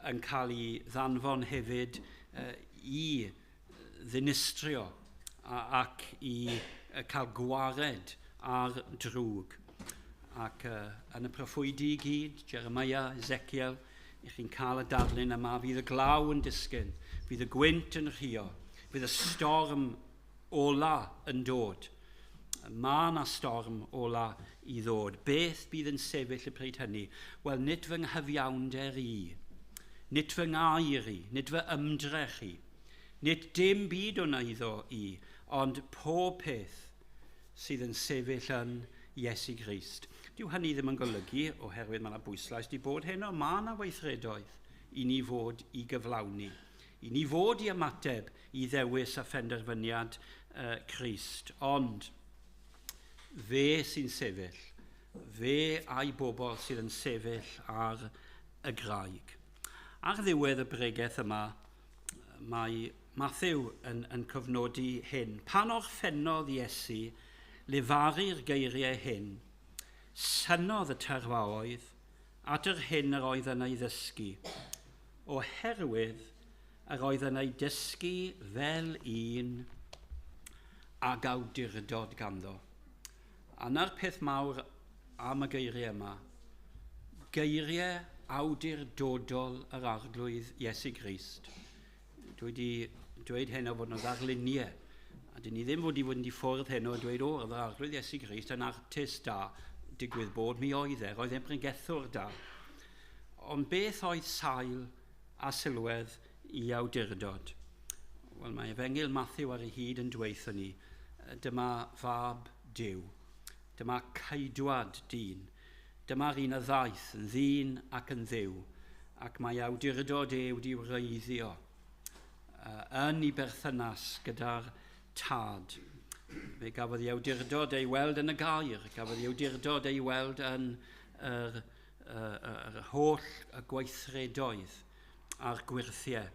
yn cael ei ddanfon hefyd i ddinistrio ac i cael gwared ar drwg. Ac yn y proffwydi i gyd, Jeremiah, Ezekiel, i chi'n cael y darlun yma, fydd y glaw yn disgyn, fydd y gwynt yn rhio, Bydd y storm ola yn dod. Mae yna storm ola i ddod. Beth bydd yn sefyll y pryd hynny? Wel, nid fy nghyfiawnder i, nid fy ngair i, nid fy ymdrech i, nid dim byd o'n iddo i, ond pob peth sydd yn sefyll yn Iesu Grist. Dyw hynny ddim yn golygu, oherwydd mae yna bwyslais di bod heno, mae yna weithredoedd i ni fod i gyflawni, i ni fod i ymateb i ddewis a phenderfyniad Crist. Ond fe sy'n sefyll, fe a'i bobl sydd yn sefyll ar y graig. Ar ddiwedd y bregaeth yma, mae Mathew yn cofnodi hyn. Pan orffennodd Iesu lefaru'r geiriau hyn, synodd y terfaoedd at yr hyn yr oedd yn ei ddysgu, oherwydd yr oedd yn ei dysgu fel un ag awdurdod ganddo. A na'r peth mawr am y geiriau yma, geiriau awdurdodol yr arglwydd Iesu Grist. Dwi wedi dweud heno fod nhw ddarluniau, a dyn ni ddim fod i fod yn ffwrdd heno a dweud o'r arglwydd Iesu Grist yn artist da, digwydd bod mi oedd e, roedd e'n brengethwr da. Ond beth oedd sail a sylwedd i awdurdod? Wel, mae Efengil Mathew ar ei hyd yn dweithio ni, dyma fab Duw, dyma caedwad dyn, dyma'r un y ddaeth yn ddyn ac yn dduw, ac mae awdurdod wedi wreiddio yn ei berthynas gyda'r tad. Fe gafodd ei awdurdod ei weld yn y gair, gafodd ei awdurdod ei weld yn yr holl gweithredoedd a'r gwirthiau.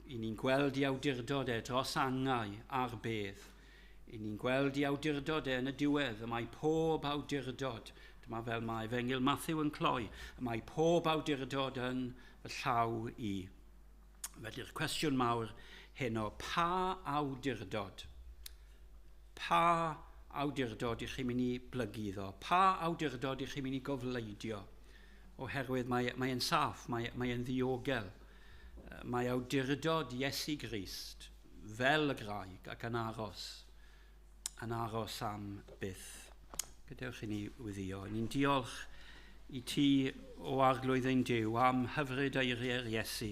I ni'n gweld ei awdurdod dros angau a'r bedd. I ni'n gweld ei awdurdod yn y diwedd, y mae pob awdurdod, dyma fel mae Efengil Mathew yn cloi, y mae pob awdurdod yn y llaw i. Felly'r cwestiwn mawr heno, pa awdurdod? Pa awdurdod i chi'n mynd i blygu iddo? Pa awdurdod i chi'n mynd i gofleidio? Oherwydd mae'n saff, mae'n ddiogel. Mae awdurdod Iesu Grist fel y graig ac yn aros am byth. Gadewch i ni weddio. Ni'n diolch i ti o arglwydd ein Duw am hyfryd eiriau'r Iesu.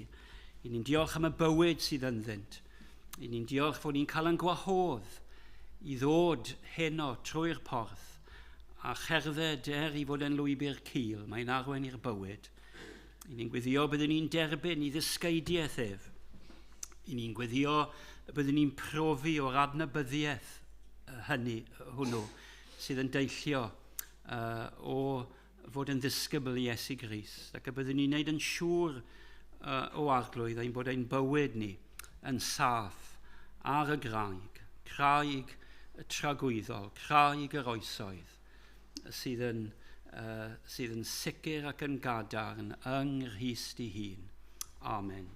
I ni'n diolch am y bywyd sydd ynddynt. I ni'n diolch fod ni'n cael yn gwahodd i ddod heno trwy'r porth a cherdded i fod yn lwybr cil. Mae'n arwen i'r bywyd. I ni'n gweddio byddwn ni'n derbyn i ddysgeidiaeth ef. I ni'n gweddio byddwn ni'n profi o'r adnabyddiaeth hwnnw sydd yn deillio o fod yn ddisgybl i Iesu Grist. Ac y byddwn ni'n neud yn siŵr o arglwydd ein bod ein bywyd ni yn saff ar y graig, craig tragwyddol, craig yr oesoedd, sydd yn sicr ac yn gadarn yng Nghrist ei hun. Amen.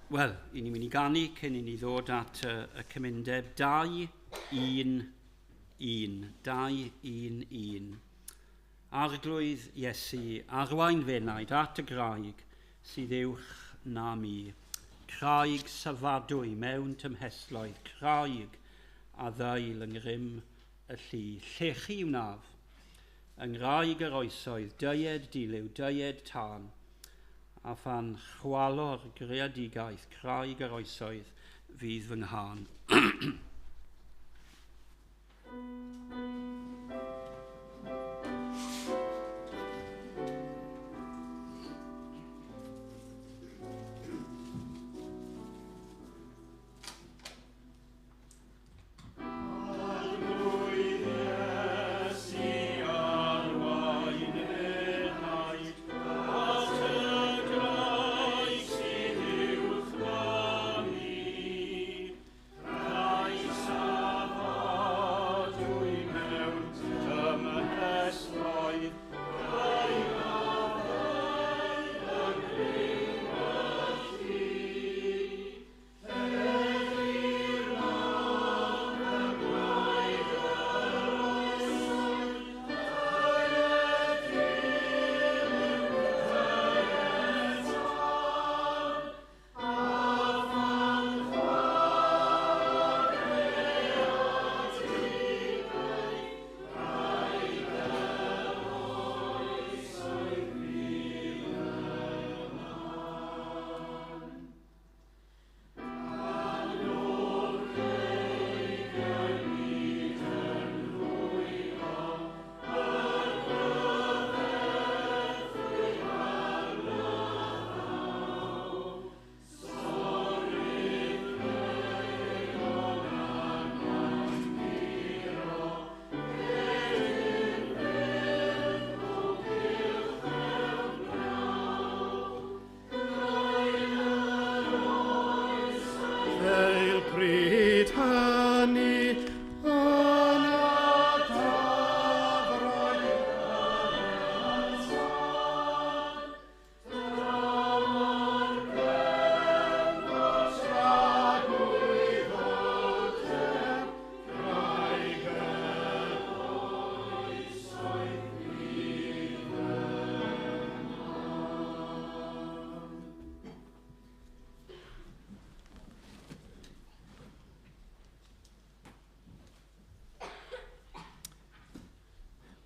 Wel, i ni'n mynd i ganu cyn i ni ddod at y cymundeb 2-1-1. 2-1-1. Arglwydd Iesu, arwain fenaid at y graig sydd uwch na mi. Craig safadwy mewn tymhesloedd, craig a ddail yng ngrym y llu. Llechi wnaf, yng ngwraig yr oesoedd, dyed dilyw, dyed tân, a phan chwalo'r greadigaeth, craig yr oesoedd, fydd fy nghân. Craig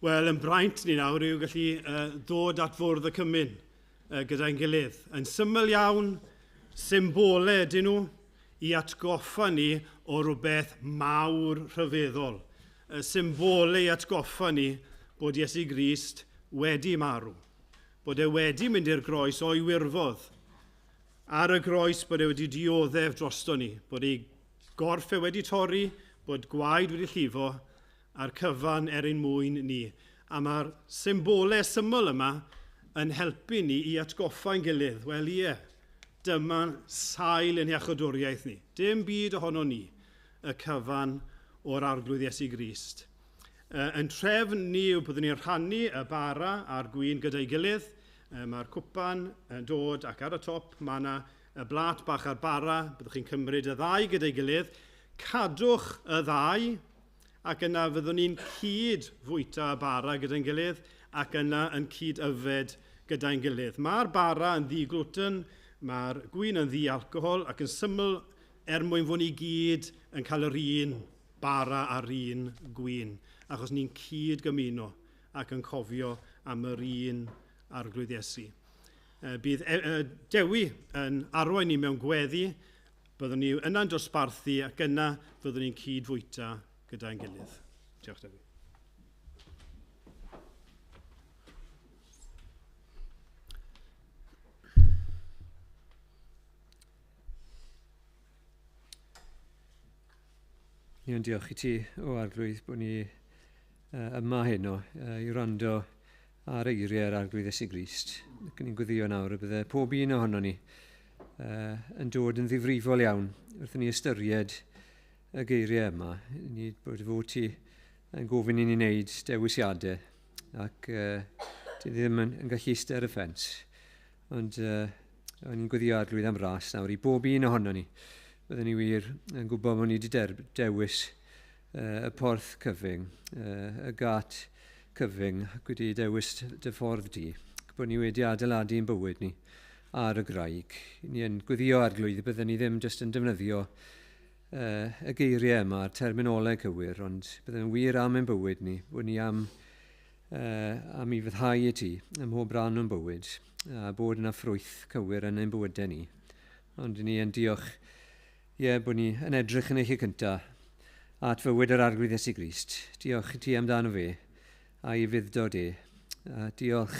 Wel, yn braint ni nawr yw gallu ddod at fwrdd y cymyn gyda'n gilydd. Yn syml iawn, symbolau ydyn nhw i atgoffa ni o rhywbeth mawr rhyfeddol. Symbolau i atgoffa ni bod Iesu Grist wedi marw. Bod e wedi mynd i'r groes o'i wirfodd. Ar y groes bod e wedi dioddef drosto ni. Bod ei gorff e wedi torri, bod gwaed wedi llifo, a'r cyfan ein mwyn ni. A mae'r symbolau syml yma yn helpu ni i atgoffa'n gilydd. Wel ie, dyma sail yn iachadwriaeth ni. Dim byd ohono ni, y cyfan o'r arglwydd Iesu Grist. Yn trefn ni yw byddwn ni'n rhannu y bara a'r gwyn gyda'i gilydd. Mae'r cwpan yn dod ac ar y top mae yna y blat bach ar bara. Byddwch chi'n cymryd y ddau gyda'i gilydd. Cadwch y ddau ac yna fyddwn ni'n cyd fwyta y bara gyda'n gilydd ac yna yn cyd yfed gyda'n gilydd. Mae'r bara yn ddi-glwten, mae'r gwyn yn ddi-alcohol ac yn syml mwyn fod ni gyd yn cael yr un bara a'r un gwyn. Achos ni'n cyd gymuno ac yn cofio am yr un arglwydd Iesu. Bydd Dewi yn arwain ni mewn gweddi, byddwn ni yna'n dosbarthu ac yna byddwn ni'n cydfwyta gyda'n gilydd. Diolch Dewi. Iawn, diolch i ti o arglwydd bod ni yma heno i wrando ar eiriau'r arglwydd Iesu Grist. Ac ni'n gweddio nawr y bydde pob un ohono ni yn dod yn ddifrifol iawn wrth ni ystyried y geiriau yma. Ni bod fod ti yn gofyn i ni wneud dewisiadau ac ti ddim yn gallu ystyr y ffens. Ond ni'n gweddio arglwydd am ras nawr i bob un ohono ni. Byddwn ni wir yn gwybod bod ni wedi dewis y porth cyfyng, y gat cyfyng, ac wedi dewis dy ffordd di. Bod ni wedi adeiladu yn bywyd ni ar y graig. Ni yn gweddio arglwydd, byddwn ni ddim jyst yn defnyddio y geiriau yma, a'r terminoleg cywir, ond byddwn wir am ein bywyd ni, bod ni am i fyddhau i ti ym mhob ran o'n bywyd, a bod yna ffrwyth cywir yn ein bywydau ni. Ond ni yn diolch bod ni yn edrych yn eich cyntaf at fywyd yr arglwydd Iesu Grist. Diolch i ti amdano fe a i fuddod e. Diolch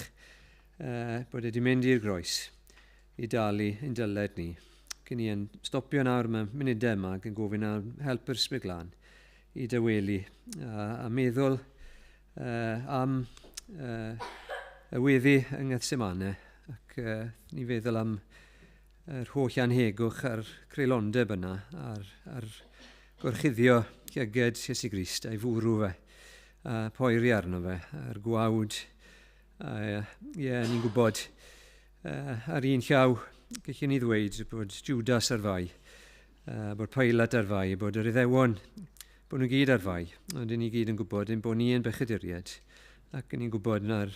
bod wedi mynd i'r groes i dalu ein dyled ni. Cyn ni yn stopio nawr mewn munudau yma ac yn gofyn am help yr Ysbryd Glân i dywelu a meddwl am y weddi yng Ngethsemane ac ni feddwl am yr holl anhegwch a'r creulondeb yna a'r gorchuddio llyged Iesu Grist a'i fwrw fe a poeri arno fe a'r gwawd ni'n gwybod ar un llaw gallwn ni ddweud bod Judas ar fai bod Pilat ar fai bod yr Iddewon bod nhw gyd ar fai ond ni gyd yn gwybod bod ni yn bechaduriad ac ni'n gwybod na'r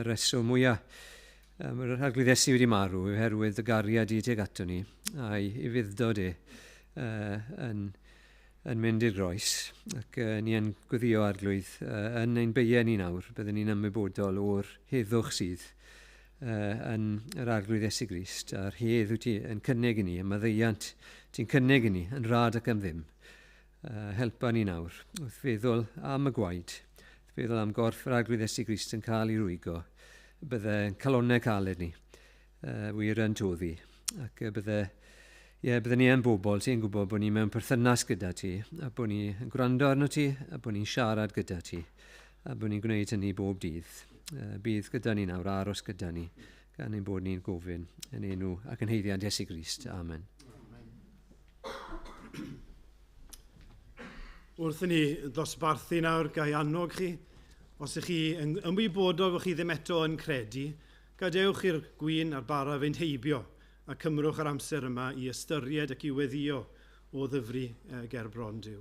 reswm mwyaf mae'r arglwydd Iesu wedi marw oherwydd y gariad i tuag ato ni a'i fuddod yn mynd i'r groes ac ni yn gweddio arglwydd yn ein beien ni nawr byddwn ni'n ymwybodol o'r heddwch sydd yn yr arglwydd Iesu Grist a'r hedd wyt ti yn cynnig i ni y maddeiant ti'n cynnig i ni yn rad ac am ddim helpa ni nawr wrth feddwl am y gwaed wrth feddwl am gorff yr arglwydd Iesu Grist yn cael ei rwygo bydde calonnau caled ni wir yn toddi ac bydde ni yn bobl sy'n gwybod bod ni mewn perthynas gyda ti a bod ni yn gwrando arno ti a bod ni'n siarad gyda ti a bod ni'n gwneud hynny bob dydd. Bydd gyda ni nawr aros gyda ni gan ein bod ni'n gofyn yn enw ac yn heiddiad Iesu Grist. Amen. Wrth i ni ddosbarthu nawr gai annog chi. Os ych chi yn ymwybodol bod chi ddim eto yn credu, gadewch i'r gwyn a'r bara fynd heibio a cymrwch yr amser yma i ystyried ac i weddio o ddyfru ger bron Duw.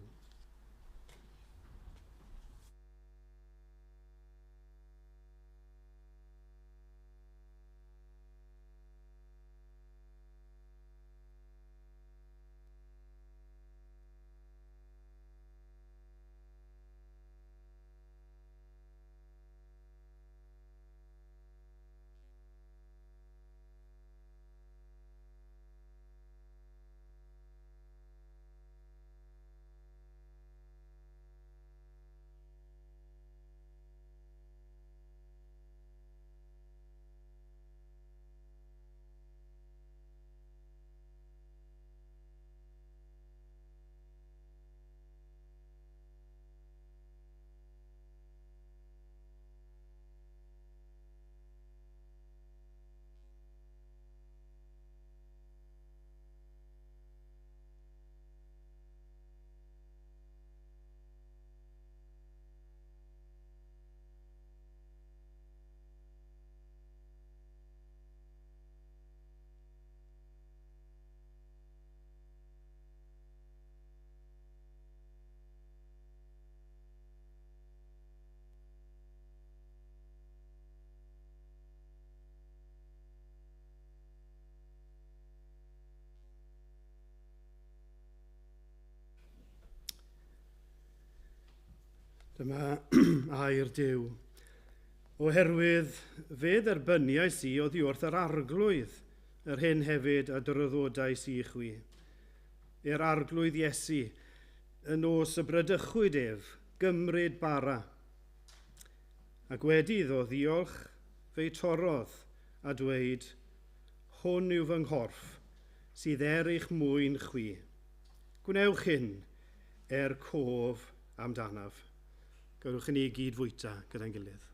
Dyma air Duw. Oherwydd fe dderbyniais i oddi wrth yr arglwydd, yr hyn hefyd a dyryddodais i chwi. I'r arglwydd Iesu, yn os y brydychwyd ef, gymryd bara. Ac wedi iddo ddiolch fe'i torodd a dweud, hwn yw fy nghorff, sydd eich mwyn chwi. Gwnewch hyn cof amdanaf. Gawch i ni gyd fwyta gyda'n gilydd.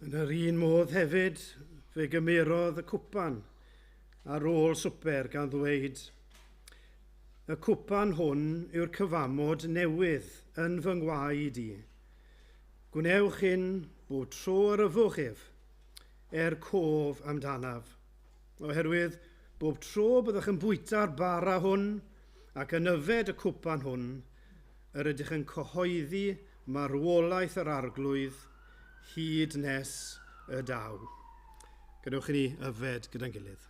Yn yr un modd hefyd, fe gymerodd y cwpan ar ôl swper gan ddweud, y cwpan hwn yw'r cyfamod newydd yn fy ngwaed i. Gwnewch hyn bob tro yr yfwch ef, cof amdanaf. Oherwydd bob tro byddwch yn bwyta'r bara hwn ac yn yfed y cwpan hwn, yr ydych yn cyhoeddi marwolaeth yr arglwydd hyd nes y daw. Gadewch i ni yfed gyda'n gilydd.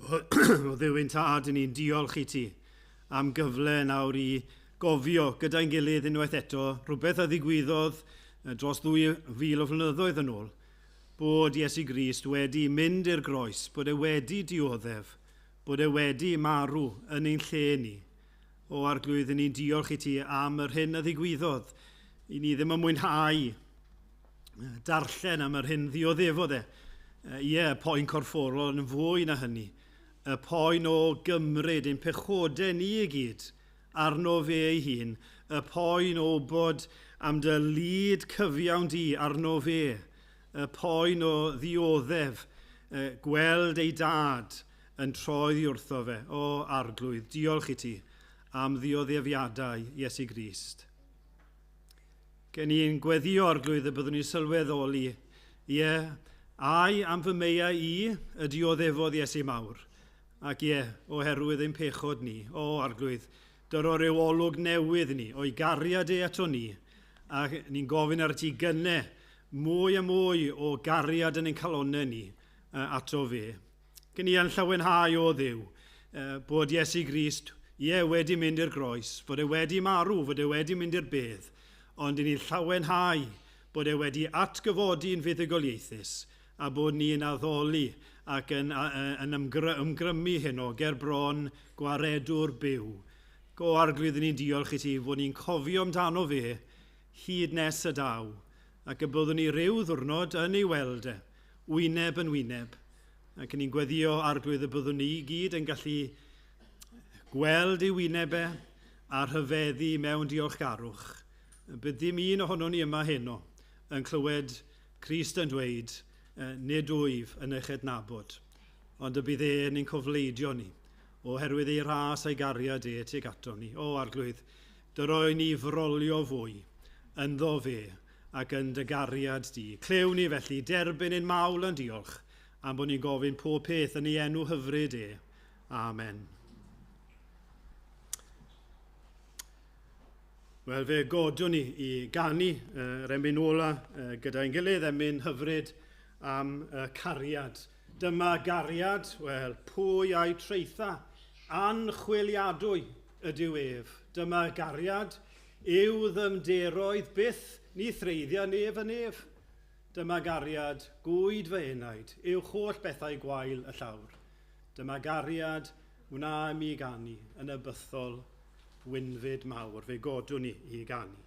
O Dduwyn Tad, ni'n diolch i ti am gyfle nawr i gofio gyda'n gilydd unwaith eto rhywbeth a ddigwyddodd dros 2,000 o flynyddoedd yn ôl, bod Iesu Grist wedi mynd i'r groes, bod e wedi dioddef, bod e wedi marw yn ein lle ni. O Arglwydd, ni'n diolch i ti am yr hyn a ddigwyddodd. I ni ddim yn mwynhau darllen am yr hyn ddioddefodd e. Poen corfforol yn fwy na hynny. Y poen o gymryd ein pechodau ni i gyd arno fe ei hun. Y poen o bod am dy lyd cyfiawn di arno fe. Y poen o ddioddef, gweld ei dad yn troi wrtho fe. O Arglwydd, diolch i ti am ddioddefiadau Iesu Grist. Gen i'n gweddio Arglwydd y byddwn ni'n sylweddoli, ai am fy meia i y dioddefodd Iesu mawr. Ac oherwydd ein pechod ni, o Arglwydd, dyro ryw olwg newydd ni, o'i gariad e ato ni, a ni'n gofyn ar ti gynnau mwy a mwy o gariad yn ein calonau ni ato fe. Gen i yn llawenhau o Dduw, bod Iesu Grist, wedi mynd i'r groes, bod e wedi marw, bod e wedi mynd i'r bedd, ond ni'n llawenhau bod e wedi atgyfodi'n fuddugoliaethus, a bod ni'n addoli ac yn ymgrymu hyn o ger bron gwaredwr byw. Go Arglwydd, ni'n diolch i ti fod ni'n cofio amdano fe hyd nes y daw, ac y byddwn ni ryw ddwrnod yn ei weld e, wyneb yn wyneb. Ac ni'n gweddio Arglwydd y byddwn ni gyd yn gallu gweld ei wyneb e a rhyfeddu mewn diolchgarwch. Bydd dim un ohono ni yma heno yn clywed Crist yn dweud, nid wyf yn eich adnabod, ond y bydd ni'n cofleidio ni, oherwydd ei ras a'i gariad tuag ato ni. O Arglwydd, dyroi ni frolio fwy ynddo fe ac yn dy gariad di. Clew ni felly derbyn ein mawl yn diolch am bod ni'n gofyn pob peth yn ei enw hyfryd e. Amen. Wel, fe godwn ni i ganu yr emyn ola gyda'n gilydd, emyn hyfryd am cariad. Dyma gariad, wel, pwy a'i treitha, anchwiliadwy ydyw ef. Dyma gariad, yw ddymderoedd byth ni threiddio nef yn ef. Dyma gariad, gwyd fy enaid, uwch holl bethau gwael y llawr. Dyma gariad, wna mi ganu yn y bythol wynfyd mawr. Fe godwn ni i ganu.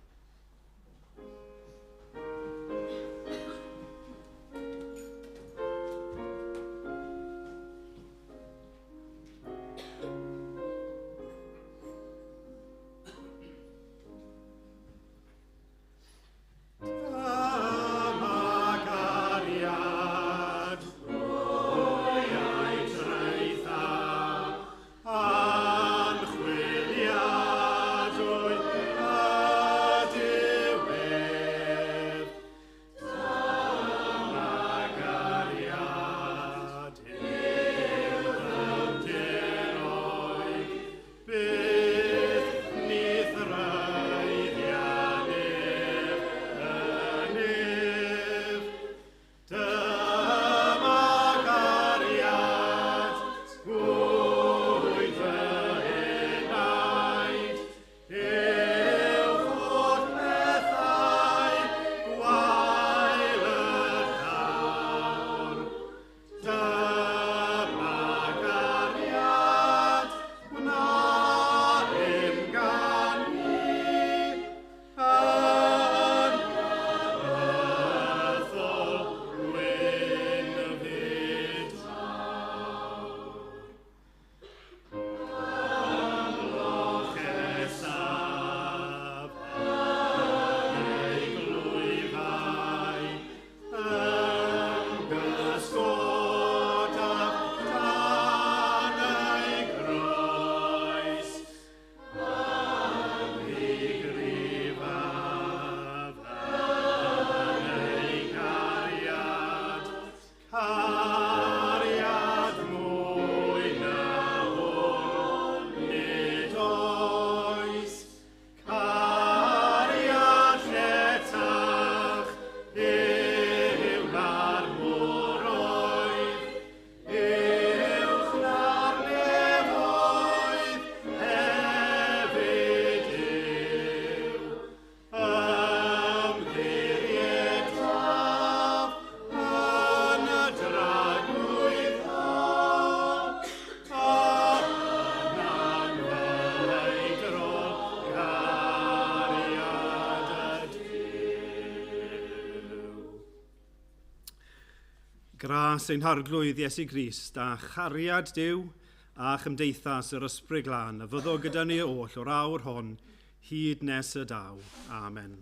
Gras ein harglwydd Iesu Grist a chariad Duw a chymdeithas yr ysbryd glân a fyddo gyda ni oll o'r awr hon hyd nes y daw. Amen.